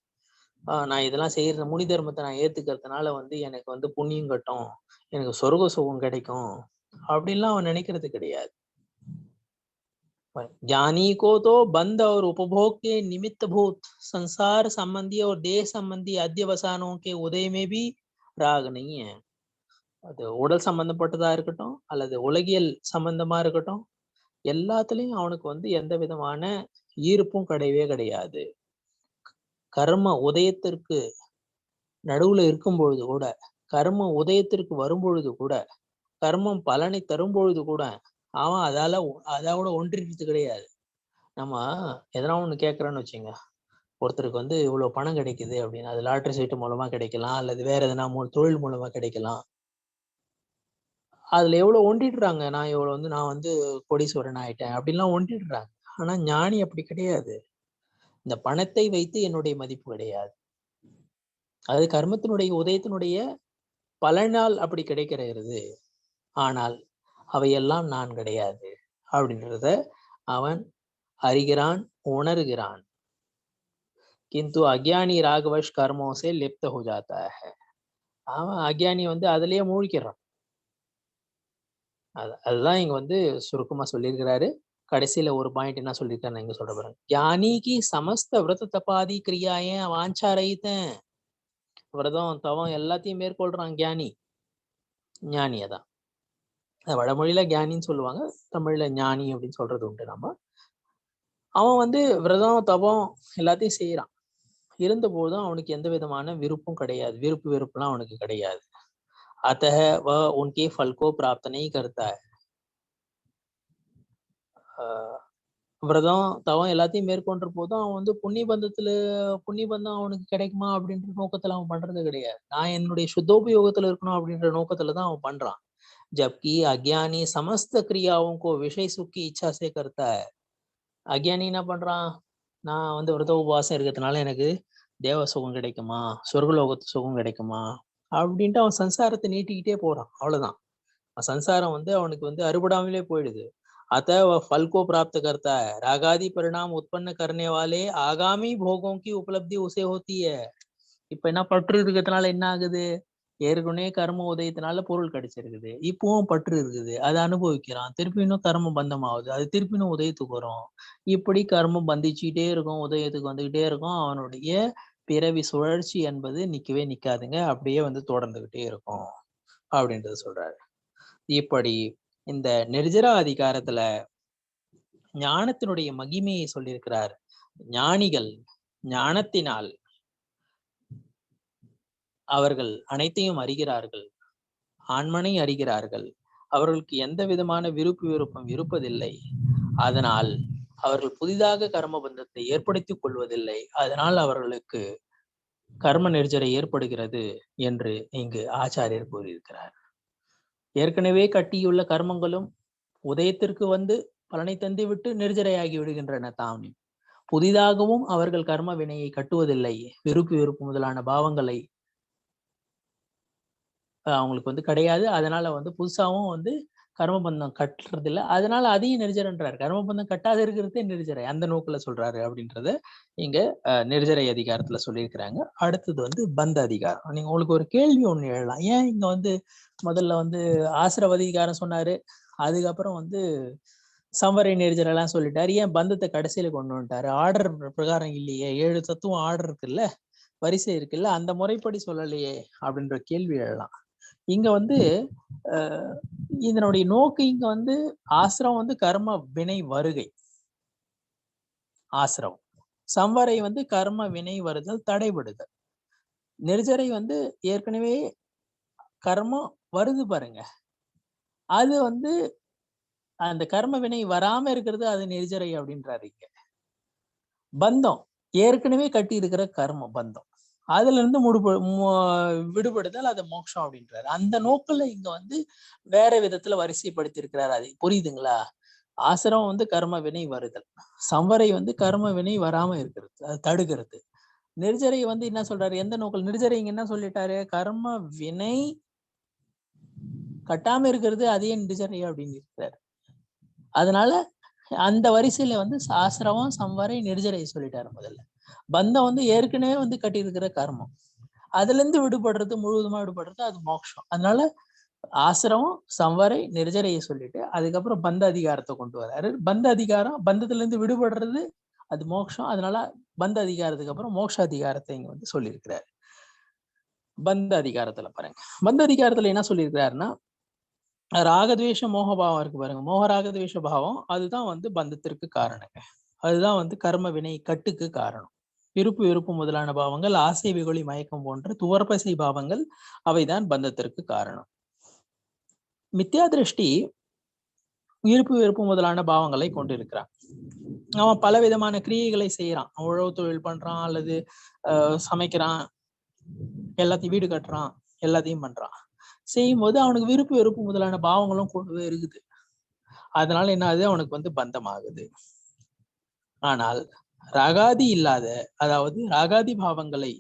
நான் இதெல்லாம் செய்யற முனி தர்மத்தை நான் ஏத்துக்கிறதுனால வந்து எனக்கு வந்து புண்ணியம் கட்டும், எனக்கு சொர்க்க சுகம் கிடைக்கும் அப்படின்லாம் அவன் நினைக்கிறது கிடையாது. ज्ञानी को तो बंध और उपभोग के निमित्त भूत संसार संबंधी और देह संबंधी अध्यवसानों के उदय में भी राग नहीं है. அது உடல் சம்பந்தப்பட்டதா இருக்கட்டும் அல்லது உலகியல் சம்பந்தமா இருக்கட்டும், எல்லாத்துலயும் அவனுக்கு வந்து எந்த விதமான ஈர்ப்பும் கிடையவே கிடையாது. கர்ம உதயத்திற்கு நடுவுல இருக்கும் பொழுது கூட, கர்ம உதயத்திற்கு வரும்பொழுது கூட, கர்மம் பலனை தரும் பொழுது கூட அவன் அதோட ஒன்றிருக்கிறது கிடையாது. நம்ம எதனா ஒண்ணு கேட்கறோன்னு வச்சுங்க, ஒருத்தருக்கு வந்து இவ்வளவு பணம் கிடைக்குது அப்படின்னு, அது லாட்டரி சீட்டு மூலமா கிடைக்கலாம் அல்லது வேற எதனா தொழில் மூலமா கிடைக்கலாம். அதுல எவ்வளவு ஒன்றிடுறாங்க, நான் வந்து கோடீஸ்வரன் ஆயிட்டேன் அப்படின்லாம் ஒன்றிடுறாங்க. ஆனா ஞானி அப்படி கிடையாது. இந்த பணத்தை வைத்து என்னுடைய மதிப்பு கிடையாது, அது கர்மத்தினுடைய உதயத்தினுடைய பலனால் அப்படி கிடைக்கிறது. ஆனால் அவையெல்லாம் நான் கிடையாது அப்படின்றத அவன் அறிகிறான், உணர்கிறான். किंतु अज्ञानी रागवश कर्मों से लिप्त हो जाता है. அவன் அज्ञानी வந்து அதுலயே மூழ்கிறான். அதுதான் இங்க வந்து சுருக்கமா சொல்லியிருக்கிறாரு. கடைசியில ஒரு பாயிண்ட் என்ன சொல்லியிருக்காரு இங்க சொல்ற பாருங்க. ज्ञानी की समस्त व्रत तपादि क्रियाएं वांछा रहित हैं. விரதம் தவம் எல்லாத்தையும் மேற்கொள்றான் ஞானி. ஞானியதான் வடமொழியில ஞானின்னு சொல்லுவாங்க, தமிழ்ல ஞானி அப்படின்னு சொல்றது உண்டு. நம்ம அவன் வந்து விரதம் தவம் எல்லாத்தையும் செய்யறான், இருந்த போதும் அவனுக்கு எந்த விதமான விருப்பம் கிடையாது, வெறுப்புலாம் அவனுக்கு கிடையாது. अतः वह उनके फल को प्राप्त नहीं करता है. விரதம் தவம் எல்லாத்தையும் மேற்கொண்ட போதும் அவன் வந்து புண்ணிய பந்தம் அவனுக்கு கிடைக்குமா அப்படின்ற நோக்கத்துல அவன் பண்றது கிடையாது. நான் என்னுடைய சுத்தோபயோகத்துல இருக்கணும் அப்படின்ற நோக்கத்துலதான் அவன் பண்றான். जबकि अज्ञानी समस्त क्रियाओं को विषय सुख की इच्छा से करता है. அக்ஞானி என்ன பண்றான், நான் வந்து விரத உபவாசம் இருக்கிறதுனால எனக்கு தேவ சுகம் கிடைக்குமா, சொர்க்கலோகத்து சுகம் கிடைக்குமா அப்படின்ட்டு அவன் சம்சாரத்தை நீட்டிக்கிட்டே போறான். அவ்வளவுதான், संसारम வந்து அவனுக்கு வந்து அறுபடாமலே போயிடுது. अतः वह फल को प्राप्त करता है. रागादि परिणाम उत्पन्न करने वाले आगामी भोगों की उपलब्धि उसे होती है. இப்ப என்ன பற்று இருக்கிறதுனால என்ன ஆகுது, ஏற்கனவே கர்ம உதயத்தினால பொருள் கிடைச்சிருக்குது, இப்பவும் பற்று இருக்குது, அதை அனுபவிக்கிறான், திருப்பி இன்னும் கர்ம பந்தம் ஆகுது, அது திருப்பி இன்னும் உதயத்துக்கு வரும். இப்படி கர்மம் பந்திச்சுட்டே இருக்கும், உதயத்துக்கு வந்துகிட்டே இருக்கும். அவனுடைய பிறவி சுழற்சி என்பது நிக்கவே நிக்காதுங்க, அப்படியே வந்து தொடர்ந்துகிட்டே இருக்கும் அப்படின்றது சொல்றாரு. இப்படி இந்த நிர்ஜரா அதிகாரத்துல ஞானத்தினுடைய மகிமையை சொல்லியிருக்கிறார். ஞானிகள் ஞானத்தினால் அவர்கள் அனைத்தையும் அறிகிறார்கள், ஆன்மனை அறிகிறார்கள், அவர்களுக்கு எந்த விதமான விருப்பம் இருப்பதில்லை. அதனால் அவர்கள் புதிதாக கர்ம பந்தத்தை ஏற்படுத்திக் கொள்வதில்லை. அதனால் அவர்களுக்கு கர்ம நிர்ஜரை ஏற்படுகிறது என்று இங்கு ஆச்சாரியர் கூறியிருக்கிறார். ஏற்கனவே கட்டியுள்ள கர்மங்களும் உதயத்திற்கு வந்து பலனை தந்துவிட்டு நிர்ஜரையாகி விடுகின்றன. தாம் புதிதாகவும் அவர்கள் கர்ம வினையை கட்டுவதில்லை. விருப்பு முதலான பாவங்களை அவங்களுக்கு வந்து கிடையாது. அதனால வந்து புதுசாவும் வந்து கர்மபந்தம் கட்டுறது இல்லை. அதனால அதையும் நிர்ஜரன்றாரு. கர்மபந்தம் கட்டாத இருக்கிறதே நிர்ஜரை, அந்த நோக்குல சொல்றாரு அப்படின்றத இங்க நிர்ஜரை அதிகாரத்துல சொல்லியிருக்கிறாங்க. அடுத்தது வந்து பந்த அதிகாரம். நீங்க உங்களுக்கு ஒரு கேள்வி ஒண்ணு எழலாம், ஏன் இங்க வந்து முதல்ல வந்து ஆசிரவ அதிகாரம் சொன்னாரு, அதுக்கப்புறம் வந்து சம்வரை நிர்ஜரை எல்லாம் சொல்லிட்டாரு, ஏன் பந்தத்தை கடைசியில கொண்டு வந்துட்டாரு? ஆர்டர் பிரகாரம் இல்லையே, 7 தத்துவம் ஆர்டர் இருக்குல்ல, வரிசை இருக்குல்ல, அந்த முறைப்படி சொல்லலையே அப்படின்ற கேள்வி எழலாம். இங்க வந்து இதனுடைய நோக்கு இங்க வந்து ஆசிரம் வந்து கர்ம வினை வருகை ஆசிரம், சம்வரை வந்து கர்ம வினை வருதல் தடைபடுதல், நிர்ஜரை வந்து ஏற்கனவே கர்மம் வருது பாருங்க, அது வந்து அந்த கர்ம வினை வராம இருக்கிறது அது நிர்ஜரை அப்படின்றாரு இங்க. பந்தம் ஏற்கனவே கட்டி இருக்கிற கர்மம் பந்தம், அதுல இருந்து விடுபடுதல் அது மோட்சம் அப்படின்றாரு. அந்த நோக்கில இங்க வந்து வேற விதத்துல வரிசைப்படுத்தி இருக்கிறாரு. அது புரியுதுங்களா? ஆசிரமம் வந்து கர்ம வினை வருதல், சம்வரை வந்து கர்ம வினை வராம இருக்கிறது, அது தடுக்கிறது. நிர்ஜரை வந்து என்ன சொல்றாரு, எந்த நோக்கில் நிர்ஜரை இங்க என்ன சொல்லிட்டாரு, கர்ம வினை கட்டாம இருக்கிறது அதே நிர்ஜரை அப்படின்னு இருக்கிறாரு. அதனால அந்த வரிசையில வந்து ஆசிரமம் சம்வரை நிர்ஜரை சொல்லிட்டாரு. முதல்ல பந்தம் வந்து ஏற்கனவே வந்து கட்டி இருக்கிற கர்மம், அதுல இருந்து விடுபடுறது, முழுவதுமா விடுபடுறது அது மோட்சம். அதனால ஆசிரமம் சம்வரை நிர்ஜரையை சொல்லிட்டு அதுக்கப்புறம் பந்த அதிகாரத்தை கொண்டு வர்றாரு. பந்த அதிகாரம் பந்தத்துல இருந்து விடுபடுறது அது மோட்சம். அதனால பந்த அதிகாரத்துக்கு அப்புறம் மோட்ச அதிகாரத்தை இங்க வந்து சொல்லியிருக்கிறாரு. பந்த அதிகாரத்துல பாருங்க, பந்த அதிகாரத்துல என்ன சொல்லியிருக்கிறாருன்னா, ராகத்வேஷ மோகபாவம் இருக்கு பாருங்க, மோக ராகத்வேஷ பாவம் அதுதான் வந்து பந்தத்திற்கு காரணங்க. அதுதான் வந்து கர்ம வினை கட்டுக்கு காரணம். விருப்பு வெறுப்பு முதலான பாவங்கள், ஆசை வெகுளி மயக்கம் போன்ற துவர்பசை பாவங்கள் அவைதான் பந்தத்திற்கு காரணம். மித்யா திருஷ்டி விருப்பு வெறுப்பு முதலான பாவங்களை கொண்டிருக்கிறான். அவன் பல விதமான கிரியைகளை செய்யறான், உழவு தொழில் பண்றான், அல்லது சமைக்கிறான், எல்லாத்தையும் வீடு கட்டுறான், எல்லாத்தையும் பண்றான். செய்யும் போது அவனுக்கு விருப்பு வெறுப்பு முதலான பாவங்களும் கொண்டு இருக்குது. அதனால என்ன ஆகுது, அவனுக்கு வந்து பந்தம் ஆகுது. ஆனால் ராகாதி இல்லாத, அதாவது ராகாதி பாவங்களை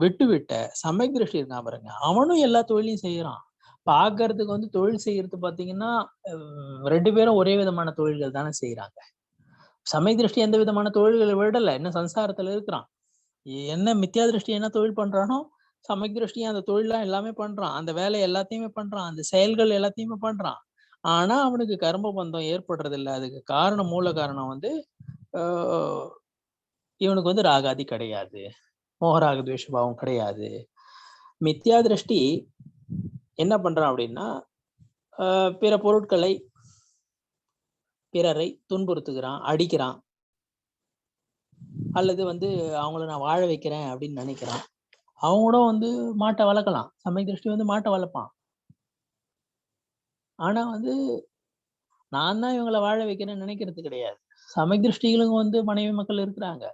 விட்டுவிட்ட சமய திருஷ்டி இருக்கான் பாருங்க, அவனும் எல்லா தொழிலையும் செய்யறான். பாக்குறதுக்கு வந்து தொழில் செய்யறது பாத்தீங்கன்னா ரெண்டு பேரும் ஒரே விதமான தொழில்கள் தானே செய்யறாங்க. சமய திருஷ்டி எந்த விதமான தொழில்களை விடல, என்ன சம்சாரத்துல இருக்கிறான். என்ன மித்யா திருஷ்டி என்ன தொழில் பண்றானோ சமய திருஷ்டியும் அந்த தொழிலாம் எல்லாமே பண்றான், அந்த வேலை எல்லாத்தையுமே பண்றான், அந்த செயல்கள் எல்லாத்தையுமே பண்றான். ஆனா அவனுக்கு கர்ம பந்தம் ஏற்படுறது இல்லை. அதுக்கு காரணம், மூல காரணம் வந்து இவனுக்கு வந்து ராகாதி கிடையாது, மோகராக துவேஷபாவம் கிடையாது. மித்யா திருஷ்டி என்ன பண்றான் அப்படின்னா, பிற பொருட்களை, பிறரை துன்புறுத்துகிறான், அடிக்கிறான், அல்லது வந்து அவங்கள நான் வாழ வைக்கிறேன் அப்படின்னு நினைக்கிறான். அவங்க கூட வந்து மாட்டை வளர்க்கலாம், சமய திருஷ்டி வந்து மாட்டை வளர்ப்பான். ஆனா வந்து நான் தான் இவங்களை வாழ வைக்கிறேன்னு நினைக்கிறது கிடையாது. சமய திருஷ்டிகளும் வந்து மனைவி மக்கள் இருக்கிறாங்க.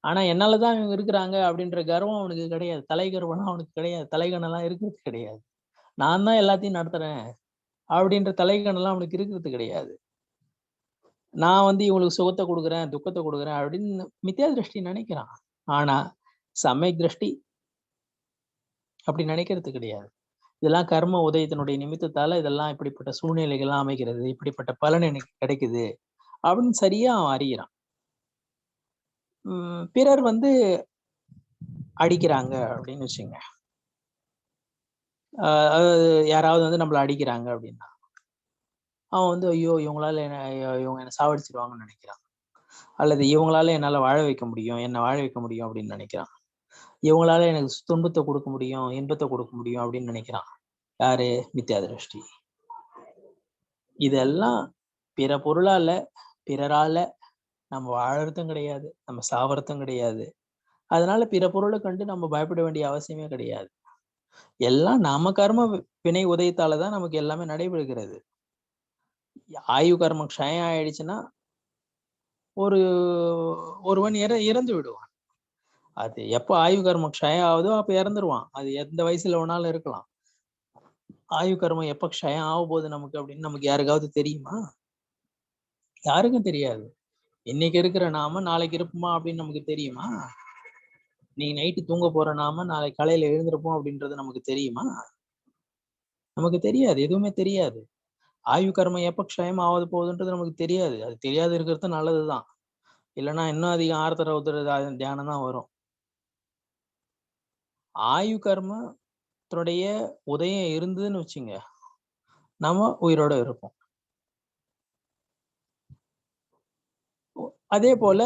ஆனா என்னாலதான் இவங்க இருக்கிறாங்க அப்படின்ற கர்வம் அவனுக்கு கிடையாது, தலை கர்வம் அவனுக்கு கிடையாது, தலைகணெல்லாம் இருக்கிறது கிடையாது. நான் தான் எல்லாத்தையும் நடத்துறேன் அப்படின்ற தலைகணெல்லாம் அவனுக்கு இருக்கிறது கிடையாது. நான் வந்து இவங்களுக்கு சுகத்தை கொடுக்குறேன், துக்கத்தை கொடுக்குறேன் அப்படின்னு மித்யா திருஷ்டி நினைக்கிறான். ஆனா சமய திருஷ்டி அப்படி நினைக்கிறது கிடையாது. இதெல்லாம் கர்ம உதயத்தினுடைய நிமித்தத்தால இதெல்லாம் இப்படிப்பட்ட சூழ்நிலைகள்லாம் அமைகிறது, இப்படிப்பட்ட பலன் எனக்கு கிடைக்குது அப்படின்னு சரியா அவன் அறிகிறான். பிறர் வந்து அடிக்கிறாங்க அப்படின்னு வச்சுங்க, யாராவது வந்து நம்மள அடிக்கிறாங்க அப்படின்னா அவன் வந்து ஐயோ இவங்களால இவங்க என்ன சாவடிச்சிருவாங்கன்னு நினைக்கிறான். அல்லது இவங்களால என்னால வாழ வைக்க முடியும், என்னை வாழ வைக்க முடியும் அப்படின்னு நினைக்கிறான். இவங்களால எனக்கு துன்பத்தை கொடுக்க முடியும், இன்பத்தை கொடுக்க முடியும் அப்படின்னு நினைக்கிறான். யாரு? மித்யா திருஷ்டி. இதெல்லாம் பிற பொருளால, பிறரால நம்ம வாழறதும் கிடையாது, நம்ம சாவறதும் கிடையாது. அதனால பிற பொருளை கண்டு நம்ம பயப்பட வேண்டிய அவசியமே கிடையாது. எல்லாம் நாம கர்ம வினை உதயத்தாலதான் நமக்கு எல்லாமே நடைபெறுகிறது. ஆயு கர்மம் க்ஷயம் ஆயிடுச்சுன்னா ஒருவன் இறந்து விடுவான். அது எப்ப ஆயு கர்மம் க்ஷயம் ஆகுதோ அப்ப இறந்துருவான். அது எந்த வயசுல வேணாலும் இருக்கலாம். ஆயு கர்மம் எப்ப க்ஷயம் ஆக போகுது நமக்கு அப்படின்னு நமக்கு யாருக்காவது தெரியுமா? யாருக்கும் தெரியாது. இன்னைக்கு இருக்கிற நாம நாளைக்கு இருப்போமா அப்படின்னு நமக்கு தெரியுமா? நீ நைட்டு தூங்க போற நாம நாளைக்கு காலையில எழுந்திருப்போம் அப்படின்றது நமக்கு தெரியுமா? நமக்கு தெரியாது, எதுவுமே தெரியாது. ஆயு கர்மம் எப்ப க்ஷயம் ஆவது போகுதுன்றது நமக்கு தெரியாது. அது தெரியாது இருக்கிறது நல்லதுதான். இல்லைன்னா இன்னும் அதிகம் ஆர்த்தர உத்தர தியானம் தான் வரும். ஆயு கர்மத்துடைய உதயம் இருந்ததுன்னு வச்சுங்க, நம்ம உயிரோட இருப்போம். அதே போல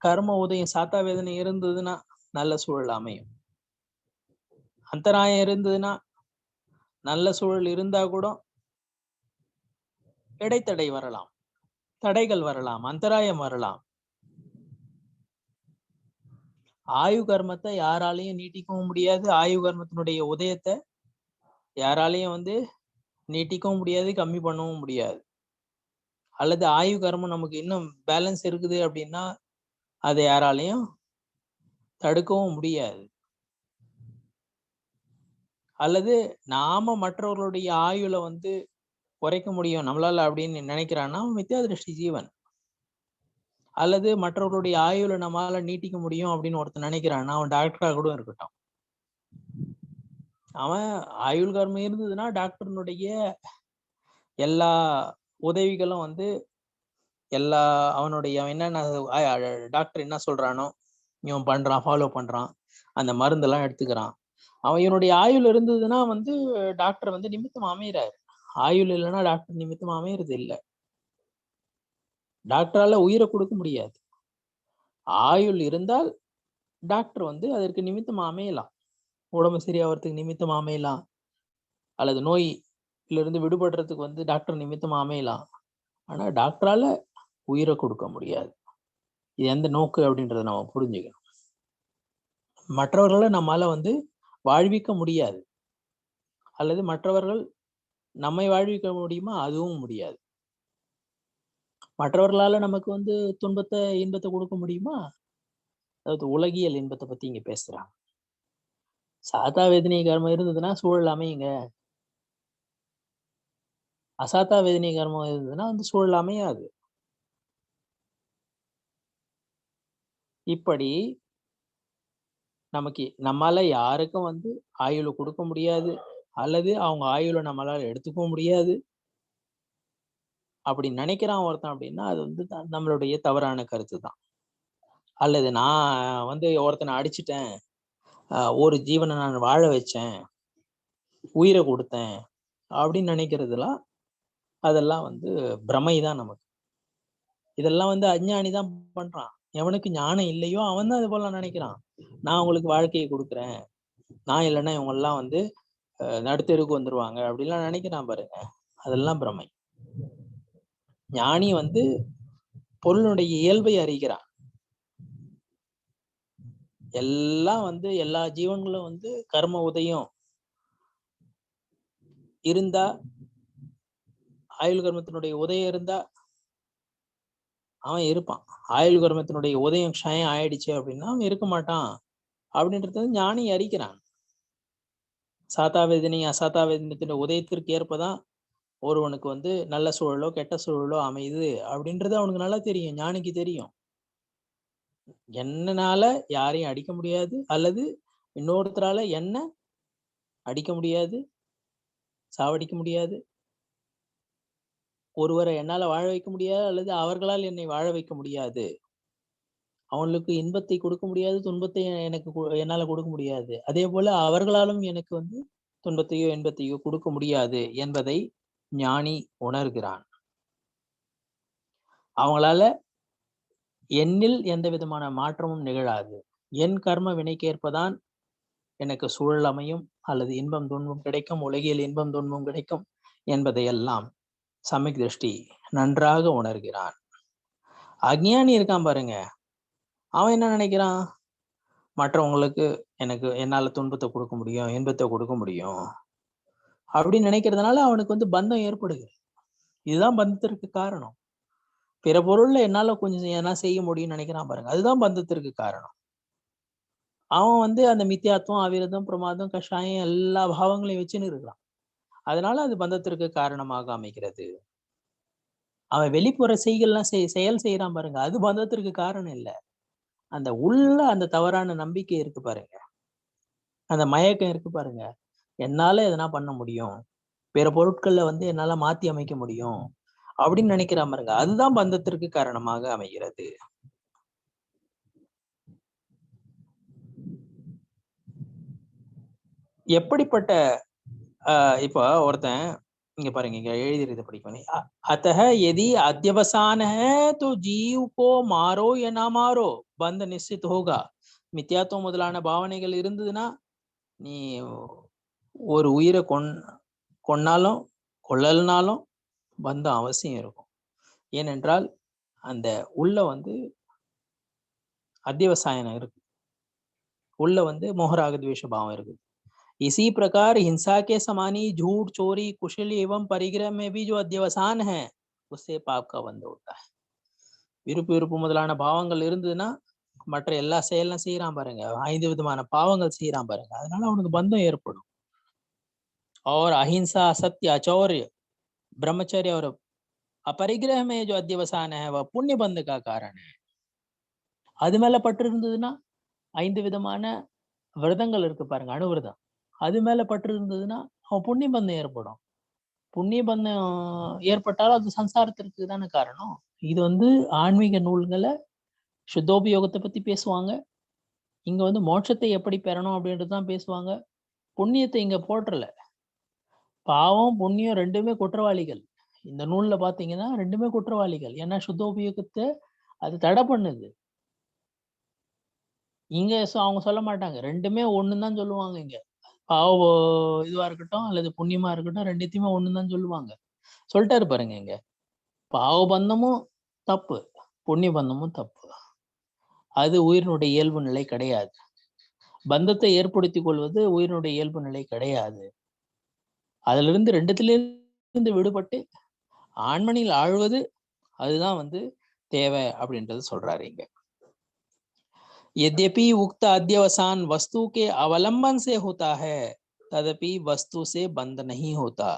கர்ம உதயம் சாத்தா வேதனை இருந்ததுன்னா நல்ல சூழல் அமையும். அந்தராயம் இருந்ததுன்னா, நல்ல சூழல் இருந்தா கூட இடைத்தடை வரலாம், தடைகள் வரலாம், அந்தராயம் வரலாம். ஆயு கர்மத்தை யாராலையும் நீட்டிக்கவும் முடியாது. ஆயு கர்மத்தினுடைய உதயத்தை யாராலையும் வந்து நீட்டிக்கவும் முடியாது, கம்மி பண்ணவும் முடியாது. அல்லது ஆயுள் கர்மம் நமக்கு இன்னும் பேலன்ஸ் இருக்குது அப்படின்னா அதை யாராலையும் தடுக்கவும் முடியாது. அல்லது நாம மற்றவர்களுடைய ஆயுளை வந்து குறைக்க முடியும் நம்மளால அப்படின்னு நினைக்கிறான்னா மித்யா திருஷ்டி ஜீவன். அல்லது மற்றவர்களுடைய ஆயுளை நம்மளால நீட்டிக்க முடியும் அப்படின்னு ஒருத்தன் நினைக்கிறான்னா அவன் டாக்டரா கூட இருக்கட்டும். அவன் ஆயுள் கர்மம் இருந்ததுன்னா டாக்டர்னுடைய எல்லா உதவிகளும் வந்து எல்லா அவனுடைய என்னென்ன டாக்டர் என்ன சொல்றானோ இவன் பண்றான், ஃபாலோ பண்றான், அந்த மருந்தெல்லாம் எடுத்துக்கிறான். அவன் இவனுடைய ஆயுள் இருந்ததுன்னா வந்து டாக்டர் வந்து நிமித்தம் அமைகிறாரு. ஆயுள் இல்லைன்னா டாக்டர் நிமித்தம் அமையறது இல்லை. டாக்டரால உயிரை கொடுக்க முடியாது. ஆயுள் இருந்தால் டாக்டர் வந்து அதற்கு நிமித்தம் அமையலாம். உடம்பு சரியாகிறதுக்கு நிமித்தம் அமையலாம், அல்லது நோயில இருந்து விடுபடுறதுக்கு வந்து டாக்டர் நிமித்தம் அமையலாம். ஆனா டாக்டரால உயிரை கொடுக்க முடியாது. இது எந்த நோக்கு அப்படின்றத நம்ம புரிஞ்சுக்கணும். மற்றவர்களை நம்மால வந்து வாழ்விக்க முடியாது, அல்லது மற்றவர்கள் நம்மை வாழ்விக்க முடியுமா? அதுவும் முடியாது. மற்றவர்களால நமக்கு வந்து துன்பத்தை இன்பத்தை கொடுக்க முடியுமா? அதாவது உலகியல் இன்பத்தை பத்தி இங்க பேசுறாங்க. சாதா வேதனை கர்மம் இருந்ததுன்னா சூழல் அமையுங்க. அசாத்தா வேதனை கர்மம் இருந்ததுன்னா வந்து சூழல் அமையாது. இப்படி நமக்கு நம்மால யாருக்கும் வந்து ஆயுளை கொடுக்க முடியாது, அல்லது அவங்க ஆயுளை நம்மளால எடுத்துக்கவும் முடியாது அப்படி நினைக்கிறான் ஒருத்தன் அப்படின்னா அது வந்து நம்மளுடைய தவறான கருத்து தான். அல்லது நான் வந்து ஒருத்தனை அடிச்சிட்டேன், ஒரு ஜீவனை நான் வாழ வச்சேன், உயிரை கொடுத்தேன் அப்படின்னு நினைக்கிறதுலாம் அதெல்லாம் வந்து பிரமை தான் நமக்கு. இதெல்லாம் வந்து அஞ்ஞானி தான் பண்றான். எவனுக்கு ஞானம் இல்லையோ அவன் தான் இது போல நினைக்கிறான். நான் உங்களுக்கு வாழ்க்கையை கொடுக்குறேன், நான் இல்லைன்னா இவங்க எல்லாம் வந்து நடுத்தெருக்கு வந்துருவாங்க அப்படிலாம் நினைக்கிறான் பாருங்க. அதெல்லாம் பிரமை. ஞானி வந்து பொருளுடைய இயல்பை அறிகிறான். எல்லாம் வந்து எல்லா ஜீவன்களும் வந்து கர்ம உதயம் இருந்தா, ஆயுள் கர்மத்தினுடைய உதயம் இருந்தா அவன் இருப்பான். ஆயுள் கர்மத்தினுடைய உதயம் க்ஷயம் ஆயிடுச்சு அப்படின்னா அவன் இருக்க மாட்டான் அப்படின்றது ஞானி அறிக்கிறான். சாத்தா வேதனை அசாத்தா வேதனத்தின் உதயத்திற்கு ஏற்பதான் ஒருவனுக்கு வந்து நல்ல சூழலோ கெட்ட சூழலோ அமையுது அப்படின்றது அவனுக்கு நல்லா தெரியும், ஞானிக்கு தெரியும். என்னனால யாரையும் அடிக்க முடியாது, அல்லது இன்னொருத்தரால என்ன அடிக்க முடியாது, சாவடிக்க முடியாது. ஒருவரை என்னால வாழ வைக்க முடியாது, அல்லது அவர்களால் என்னை வாழ வைக்க முடியாது. அவங்களுக்கு இன்பத்தை கொடுக்க முடியாது, துன்பத்தை எனக்கு என்னால கொடுக்க முடியாது. அதே போல அவர்களாலும் எனக்கு வந்து துன்பத்தையோ இன்பத்தையோ கொடுக்க முடியாது என்பதை ஞானி உணர்கிறான். அவங்களால என்னில் எந்த விதமான மாற்றமும் நிகழாது. என் கர்ம வினைக்கேற்பதான் எனக்கு சூழல் அமையும், அல்லது இன்பம் துன்பம் கிடைக்கும், உலகில் இன்பம் துன்பம் கிடைக்கும் என்பதையெல்லாம் சமயக் திருஷ்டி நன்றாக உணர்கிறான். அஞ்ஞானி இருக்கான் பாருங்க, அவன் என்ன நினைக்கிறான்? மற்றவங்களுக்கு எனக்கு என்னால துன்பத்தை கொடுக்க முடியும், இன்பத்தை கொடுக்க முடியும் அப்படின்னு நினைக்கிறதுனால அவனுக்கு வந்து பந்தம் ஏற்படுது. இதுதான் பந்தத்திற்கு காரணம். பிற பொருள்ல என்னால கொஞ்சம் என்ன செய்ய முடியும்னு நினைக்கிறான் பாருங்க, அதுதான் பந்தத்திற்கு காரணம். அவன் வந்து அந்த மித்தியாத்வம், அவிரதம், பிரமாதம், கஷாயம் எல்லா பாவங்களையும் வச்சுன்னு இருக்கிறான். அதனால அது பந்தத்திற்கு காரணமாக அமைகிறது. அவன் வெளிப்புற செய்கள்லாம் செயல் செய்யறான் பாருங்க, அது பந்தத்திற்கு காரணம் இல்ல. அந்த உள்ள அந்த தவறான நம்பிக்கை இருக்கு பாருங்க, அந்த மயக்கம் இருக்கு பாருங்க, என்னால எதனா பண்ண முடியும், பிற பொருட்கள்ல வந்து என்னால மாத்தி அமைக்க முடியும் அப்படின்னு நினைக்கிறான் பாருங்க, அதுதான் பந்தத்திற்கு காரணமாக அமைகிறது. எப்படிப்பட்ட இப்ப ஒருத்தன் இங்க பாருங்க, இங்க எழுதியதை படிக்கணும். அத்தஹ यदि अध्यवसान है तो जीव को मारो या ना मारो बंध निश्चित होगा. மித்தியாத்துவம் முதலான பாவனைகள் இருந்ததுன்னா நீ ஒரு உயிரை கொன்னாலும் கொல்லல்னாலும் பந்தம் அவசியம் இருக்கும். ஏனென்றால் அந்த உள்ள வந்து அத்தியவசாயனம் இருக்கு, உள்ள வந்து மோகராக துவேஷ பாவம் இருக்குது. इसी प्रकार हिंसा के समानी झूठ, चोरी, कुशल एवं परिग्रह में भी जो अध्यवसान है उससे पाप का बंध होता है. விருப்பு வெறுப்பு முதலான பாவங்கள் இருந்ததுன்னா மற்ற எல்லா செயலும் செய்யறான் பாருங்க, 5 விதமான பாவங்கள் செய்யறான் பாருங்க, அதனால அவனுக்கு பந்தம் ஏற்படும். और अहिंसा, सत्य, अचौर्य, ब्रह्मचर्य और अपरिग्रह में जो अध्यवसान है वह पुण्य बंध का कारण है. அது மேல பற்று இருந்ததுன்னா 5 விதமான விரதங்கள் இருக்கு பாருங்க, அணுவிரதம், அது மேல பற்று இருந்ததுன்னா அவன் புண்ணிய பந்தம் ஏற்படும். புண்ணிய பந்தம் ஏற்பட்டாலும் அது சம்சாரத்திற்கு தானே காரணம். இது வந்து ஆன்மீக நூல்களை சுத்தோபயோகத்தை பத்தி பேசுவாங்க. இங்க வந்து மோட்சத்தை எப்படி பெறணும் அப்படின்றது தான் பேசுவாங்க. புண்ணியத்தை இங்க போற்றல. பாவம் புண்ணியம் ரெண்டுமே குற்றவாளிகள். இந்த நூல்ல பாத்தீங்கன்னா ரெண்டுமே குற்றவாளிகள். ஏன்னா சுத்தோபயோகத்தை அது தடை பண்ணுது. இங்க அவங்க சொல்ல மாட்டாங்க, ரெண்டுமே ஒண்ணுன்னு தான் சொல்லுவாங்க. இங்க பாவ இதுவா இருக்கட்டும் அல்லது புண்ணியமா இருக்கட்டும் ரெண்டுத்தையுமே ஒண்ணுன்னு தான் சொல்லுவாங்க. சொல்லிட்டாரு பாருங்க, இங்க பாவ பந்தமும் தப்பு, புண்ணிய பந்தமும் தப்பு. அது உயிரினுடைய இயல்பு நிலை கிடையாது. பந்தத்தை ஏற்படுத்திக் கொள்வது உயிரினுடைய இயல்பு நிலை கிடையாது. அதுல இருந்து ரெண்டுத்திலிருந்து விடுபட்டு ஆண்மனில் ஆழ்வது அதுதான் வந்து தேவை அப்படின்றது சொல்றாரு இங்க. यद्यपि उक्त अध्यवसान वस्तु के अवलंबन से होता है तदपि वस्तु से बंध नहीं होता.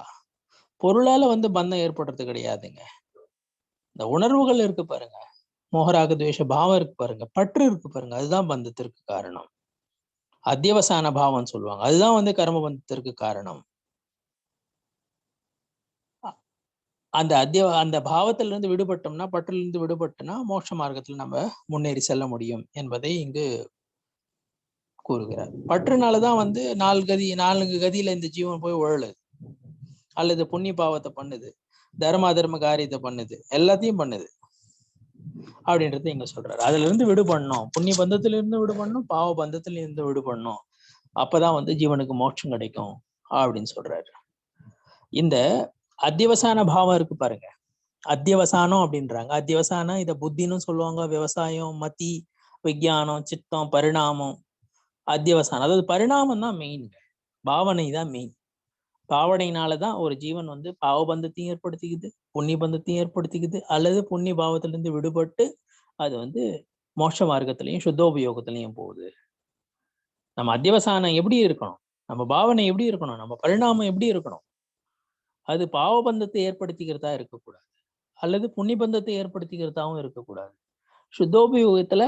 பொருளால வந்து பந்தம் ஏற்படுறது கிடையாதுங்க. இந்த உணர்வுகள் இருக்கு பாருங்க, மோகராக துவேஷ பாவம் இருக்கு பாருங்க, பற்று இருக்கு பாருங்க, அதுதான் பந்தத்திற்கு காரணம். அத்தியவசான பாவம் சொல்லுவாங்க, அதுதான் வந்து கர்ம பந்தத்திற்கு காரணம். அந்த பாவத்திலிருந்து விடுபட்டோம்னா, பற்றிலிருந்து விடுபட்டோம்னா மோட்ச மார்க்கத்தில் நம்ம முன்னேறி செல்ல முடியும் என்பதை இங்கு கூறுகிறார். பற்றுனாலதான் வந்து 4 கதியில இந்த ஜீவன் போய் உழலுது, அல்லது புண்ணிய பாவத்தை பண்ணுது, தர்ம அதர்ம காரியத்தை பண்ணுது, எல்லாத்தையும் பண்ணுது அப்படின்றது இங்க சொல்றாரு. அதுல இருந்து விடுபடணும், புண்ணிய பந்தத்திலிருந்து விடுபடணும், பாவ பந்தத்திலிருந்து விடுபடணும், அப்பதான் வந்து ஜீவனுக்கு மோட்சம் கிடைக்கும் அப்படின்னு சொல்றாரு. இந்த அத்தியவசான பாவம் இருக்கு பாருங்க, அத்தியவசானம் அப்படின்றாங்க. அத்தியவசானம் இத புத்தின்னு சொல்லுவாங்க, விவசாயம், மதி, விஞ்ஞானம், சித்தம், பரிணாமம், அத்தியவசானம். அதாவது பரிணாமம் தான் மெயின், பாவனை தான் மெயின். பாவனையினாலதான் ஒரு ஜீவன் வந்து பாவபந்தத்தையும் ஏற்படுத்திக்குது, புண்ணிய பந்தத்தையும் ஏற்படுத்திக்குது, அல்லது புண்ணிய பாவத்திலிருந்து விடுபட்டு அது வந்து மோட்ச மார்க்கத்திலையும் சுத்தோபயோகத்திலையும் போகுது. நம்ம அத்தியவசானம் எப்படி இருக்கணும், நம்ம பாவனை எப்படி இருக்கணும், நம்ம பரிணாமம் எப்படி இருக்கணும், அது பாவபந்தத்தை ஏற்படுத்திக்கிறதா இருக்கக்கூடாது, அல்லது புண்ணிய பந்தத்தை ஏற்படுத்திக்கிறதாவும் இருக்கக்கூடாது. சுத்தோபயோகத்துல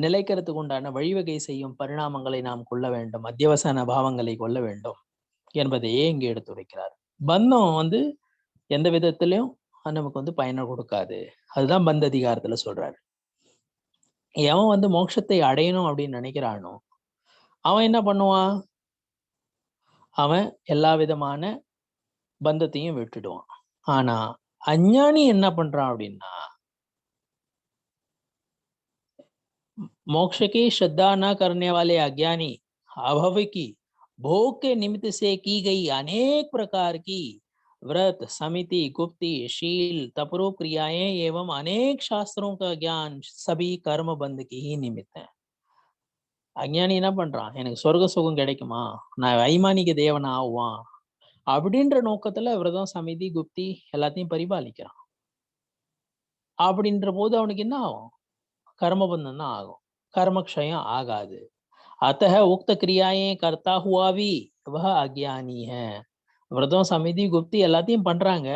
நிலைக்கிறதுக்கு உண்டான வழிவகை செய்யும் பரிணாமங்களை நாம் கொள்ள வேண்டும், அத்தியவசான பாவங்களை கொள்ள வேண்டும் என்பதையே இங்கே எடுத்துரைக்கிறார். பந்தம் வந்து எந்த விதத்திலையும் நமக்கு வந்து பயனை கொடுக்காது, அதுதான் பந்த அதிகாரத்துல சொல்றாரு. எவன் வந்து மோட்சத்தை அடையணும் அப்படின்னு நினைக்கிறானோ அவன் என்ன பண்ணுவான், அவன் எல்லா விதமான பந்தத்தையும் விட்டுடுவான். ஆனா அஞ்ஞானி என்ன பண்றான் அப்படின்னா, मोक्ष की श्रद्धा न करने वाले अज्ञानी अभव की भोग के निमित्त से की गई अनेक प्रकार की व्रत, समिति, गुप्ति, शील, तपरो क्रियाएं एवं अनेक शास्त्रों का ज्ञान सभी कर्म बंध की ही निमित्त है. அஞ்ஞானி என்ன பண்றான், எனக்கு சொர்க்க சுகம் கிடைக்குமா, நான் வைமானிக தேவன் ஆவான் அப்படின்ற நோக்கத்துல விரதம், சமிதி, குப்தி எல்லாத்தையும் பரிபாலிக்கிறான். அப்படின்ற போது அவனுக்கு என்ன ஆகும், கர்மபந்தம் தான் ஆகும், कर्मक्षय आगाது. अतः उक्त क्रियाएं करता हुआ भी वह अज्ञानी है. விரதம், சமிதி, குப்தி எல்லாத்தையும் பண்றாங்க,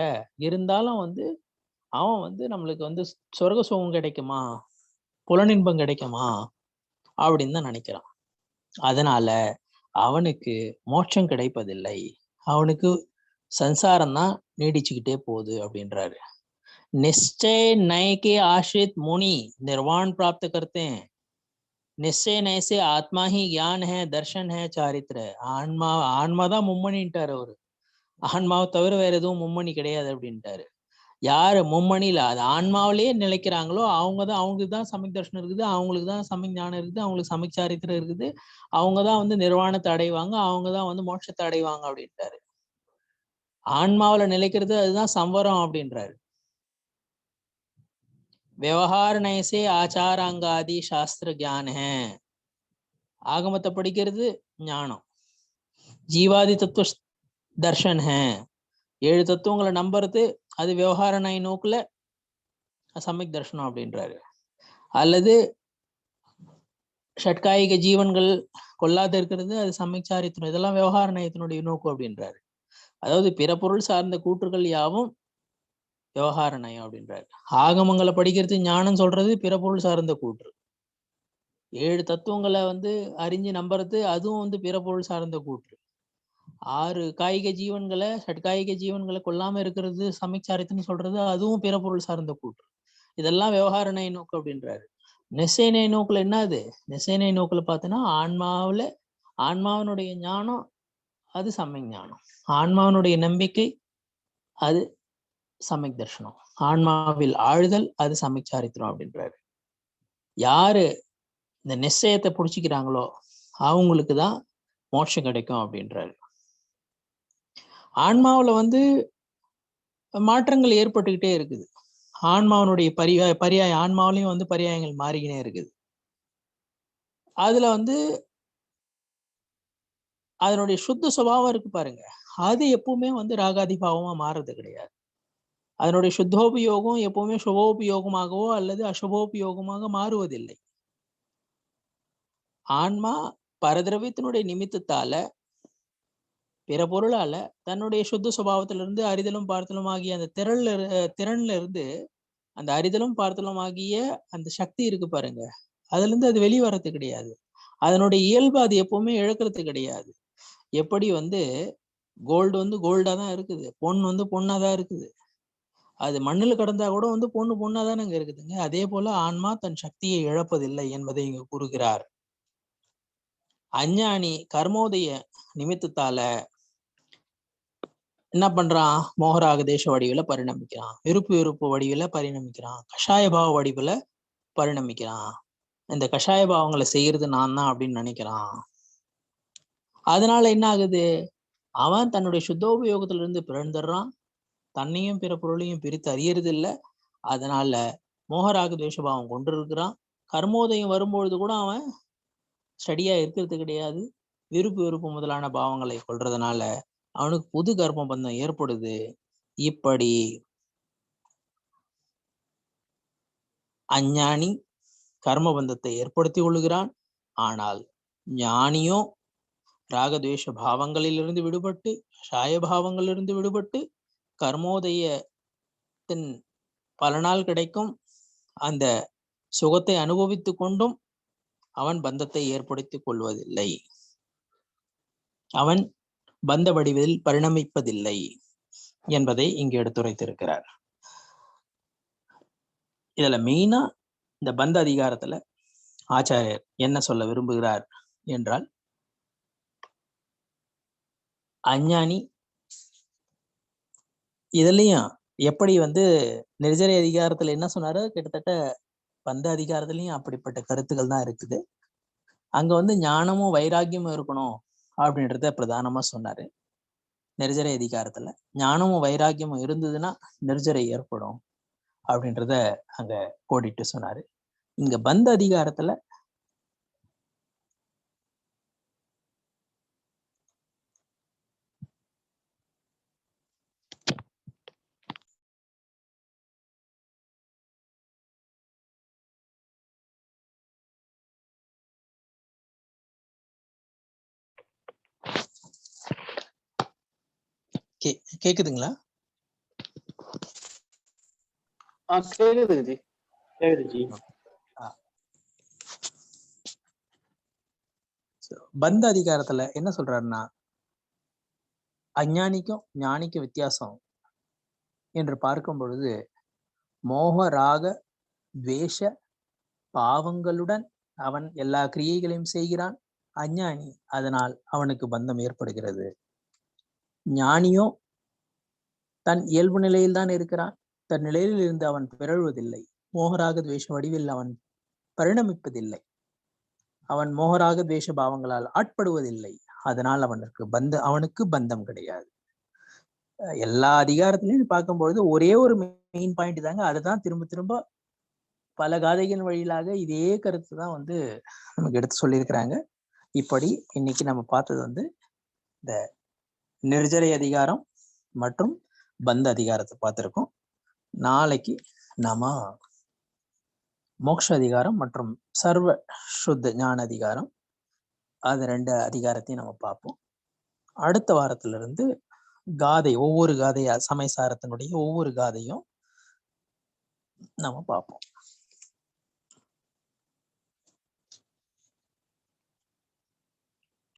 இருந்தாலும் வந்து அவன் வந்து நம்மளுக்கு வந்து சொர்க்க சுகம் கிடைக்குமா, புலனின்பம் கிடைக்குமா அப்படின்னு தான் நினைக்கிறான். அதனால அவனுக்கு மோட்சம் கிடைப்பதில்லை, அவனுக்கு சம்சாரம் தான் நீடிச்சுக்கிட்டே போகுது அப்படின்றாரு. निश्चय नय के आश्रित मुनि निर्वाण प्राप्त करते हैं. நிச்சய நயசே ஆத்மா ஹி ஞான் ஹே, தர்ஷன் ஹே, சாரித்திர. ஆன்மாதான் மும்மணின்ட்டாரு அவரு. ஆன்மாவை தவிர வேற எதுவும் மும்மணி கிடையாது அப்படின்ட்டாரு. யாரு மும்மணியில அது ஆன்மாவிலேயே நிலைக்கிறாங்களோ அவங்கதான், அவங்களுக்கு தான் சமக் தர்ஷனம் இருக்குது, அவங்களுக்கு தான் சமக் ஞானம் இருக்குது, அவங்களுக்கு சமக் சாரித்திரம் இருக்குது, அவங்கதான் வந்து நிர்வாணத்தை அடைவாங்க, அவங்கதான் வந்து மோட்சத்தை அடைவாங்க அப்படின்ட்டாரு. ஆன்மாவில நிலைக்கிறது அதுதான் சம்வரம் அப்படின்றாரு. व्यवहार नय से आचार अंगादि शास्त्र ज्ञान है. ஆகமத்தை படிக்கிறது ஞானம், ஜீவாதி தத்துவ தர்ஷன் ஹே, 7 தத்துவங்களை நம்புறது அது விவகார நய நோக்குல சமயக் தர்ஷனம் அப்படின்றாரு. அல்லது ஷட்காயிக ஜீவன்கள் கொல்லாத இருக்கிறது அது சமயக் சாரித்திரம், இதெல்லாம் விவகார நயத்தினுடைய நோக்கு அப்படின்றாரு. அதாவது பிற பொருள் சார்ந்த கூற்றுகள் யாவும் விவகார நயம் அப்படின்றாரு. ஆகமங்களை படிக்கிறது ஞானம் சொல்றது பிற பொருள் சார்ந்த கூற்று. 7 தத்துவங்களை அறிஞ்சு நம்புறது அதுவும் பிற பொருள் சார்ந்த கூற்று. 6 காய்க ஜீவன்களை ஷட்காயிக ஜீவன்களை கொல்லாம இருக்கிறது சமயச்சாரித்தம்னு சொல்றது அதுவும் பிற பொருள் சார்ந்த கூற்று. இதெல்லாம் விவகார நய நோக்கு அப்படின்றாரு. நிச்சய நய நோக்குல என்னது? நிச்சய நய நோக்குல பார்த்தோன்னா ஆன்மாவினுடைய ஞானம் அது சமயக் ஞானம், ஆன்மாவினுடைய நம்பிக்கை அது சமயக் தர்ஷனம், ஆன்மாவில் ஆழ்தல் அது சமயக் சாரித்திரம் அப்படின்றாரு. யாரு இந்த நிச்சயத்தை புடிச்சுக்கிறாங்களோ அவங்களுக்கு தான் மோட்சம் கிடைக்கும் அப்படின்றாரு. ஆன்மாவில் மாற்றங்கள் ஏற்பட்டுக்கிட்டே இருக்குது. ஆன்மாவனுடைய பரியாய ஆன்மாவிலையும் பரியாயங்கள் மாறிக்கினே இருக்குது. அதுல அதனுடைய சுத்த சுபாவம் இருக்கு பாருங்க, அது எப்பவுமே ராகாதி பாவமா மாறுறது கிடையாது. அதனுடைய சுத்தோபயோகம் எப்பவுமே சுபோபயோகமாகவோ அல்லது அசுபோபயோகமாக மாறுவதில்லை. ஆன்மா பரதிரவியத்தினுடைய நிமித்தத்தால பிற பொருளால தன்னுடைய சுத்த சுபாவத்திலிருந்து அறிதலும் பார்த்தலும் ஆகிய அந்த திறன்ல இருந்து அந்த அறிதலும் பார்த்தலும் ஆகிய அந்த சக்தி இருக்கு பாருங்க, அதுல இருந்து அது வெளிவரது கிடையாது. அதனுடைய இயல்பு அது எப்பவுமே இழக்கிறது கிடையாது. எப்படி கோல்டு கோல்டா தான் இருக்குது, பொன் பொண்ணா தான் இருக்குது. அது மண்ணில் கடந்தா கூட பொண்ணு பொண்ணா தானே அங்க இருக்குதுங்க. அதே போல ஆன்மா தன் சக்தியை இழப்பதில்லை என்பதை இங்கு கூறுகிறார். அஞ்ஞானி கர்மோதய நிமித்தத்தால என்ன பண்றான்? மோகராக தேச வடிவில பரிணமிக்கிறான், விருப்பு வடிவில பரிணமிக்கிறான், கஷாய பாவ வடிவில பரிணமிக்கிறான். இந்த கஷாய பாவங்களை செய்யறது நான் தான் அப்படின்னு நினைக்கிறான். அதனால என்ன ஆகுது? அவன் தன்னுடைய சுத்தோபயோகத்துல இருந்து பிறந்துடுறான், தன்னையும் பிற பொருளையும் பிரித்து அறியறது இல்லை. அதனால மோகராக தேசபாவம் கொண்டு இருக்கிறான். கர்மோதயம் வரும்பொழுது கூட அவன் ஸ்டடியா இருக்கிறது கிடையாது. விருப்பு முதலான பாவங்களை கொள்றதுனால அவனுக்கு புது கர்ம பந்தம் ஏற்படுது. இப்படி அஞ்ஞானி கர்ம பந்தத்தை ஏற்படுத்தி கொள்ளுகிறான். ஆனால் ஞானியோ ராகத்வேஷ பாவங்களிலிருந்து விடுபட்டு சாய பாவங்களிலிருந்து விடுபட்டு கர்மோதயத்தின் பலனால் கிடைக்கும் அந்த சுகத்தை அனுபவித்து கொண்டும் அவன் பந்தத்தை ஏற்படுத்திக் கொள்வதில்லை, அவன் பந்த வடிவில் பரிணமிப்பதில்லை என்பதை இங்கு எடுத்துரைத்திருக்கிறார். இதுல மெயினா இந்த பந்த அதிகாரத்துல ஆச்சாரியர் என்ன சொல்ல விரும்புகிறார் என்றால், அஞ்ஞானி இதுலயும் எப்படி நிர்ஜரை அதிகாரத்துல என்ன சொன்னாரோ கிட்டத்தட்ட பந்த அதிகாரத்திலையும் அப்படிப்பட்ட கருத்துக்கள் தான் இருக்குது. அங்க ஞானமும் வைராக்கியமும் இருக்கணும் அப்படின்றத பிரதானமா சொன்னாரு. நிர்ஜரை அதிகாரத்துல ஞானமும் வைராக்கியமும் இருந்ததுன்னா நிர்ஜரை ஏற்படும் அப்படின்றத அங்க கோடிட்டு சொன்னாரு. இங்க பந்த அதிகாரத்துல கேக்குதுங்களா? பந்த அதிகாரத்துல என்ன சொல்றாருன்னா, அஞ்ஞானிக்கும் ஞானிக்கும் வித்தியாசம் என்று பார்க்கும் பொழுது மோக ராக துவேஷ பாவங்களுடன் அவன் எல்லா கிரியைகளையும் செய்கிறான். அஞ்ஞானி அதனால் அவனுக்கு பந்தம் ஏற்படுகிறது. ஞானியோ தன் இயல்பு நிலையில் தான் இருக்கிறான், தன் நிலையில் இருந்து அவன் பிறழ்வதில்லை, மோகராக துவேஷ வடிவில் அவன் பரிணமிப்பதில்லை, அவன் மோகராக துவேஷ பாவங்களால் ஆட்படுவதில்லை. அதனால் அவனுக்கு பந்தம் கிடையாது. எல்லா அதிகாரத்திலையும் பார்க்கும்பொழுது ஒரே ஒரு மெயின் பாயிண்ட் தாங்க, அதுதான் திரும்ப திரும்ப பல காதைகள் வழியிலாக இதே கருத்து தான் நமக்கு எடுத்து சொல்லியிருக்கிறாங்க. இப்படி இன்னைக்கு நம்ம பார்த்தது இந்த நிர்ஜரை அதிகாரம் மற்றும் பந்த அதிகாரத்தை பார்த்துருக்கோம். நாளைக்கு நாம மோக்ஷ அதிகாரம் மற்றும் சர்வ சுத்த ஞான அதிகாரம், அது 2 அதிகாரத்தையும் நம்ம பார்ப்போம். அடுத்த வாரத்துல இருந்து காதை, ஒவ்வொரு காதையா சமயசாரத்தினுடைய ஒவ்வொரு காதையும் நம்ம பார்ப்போம்.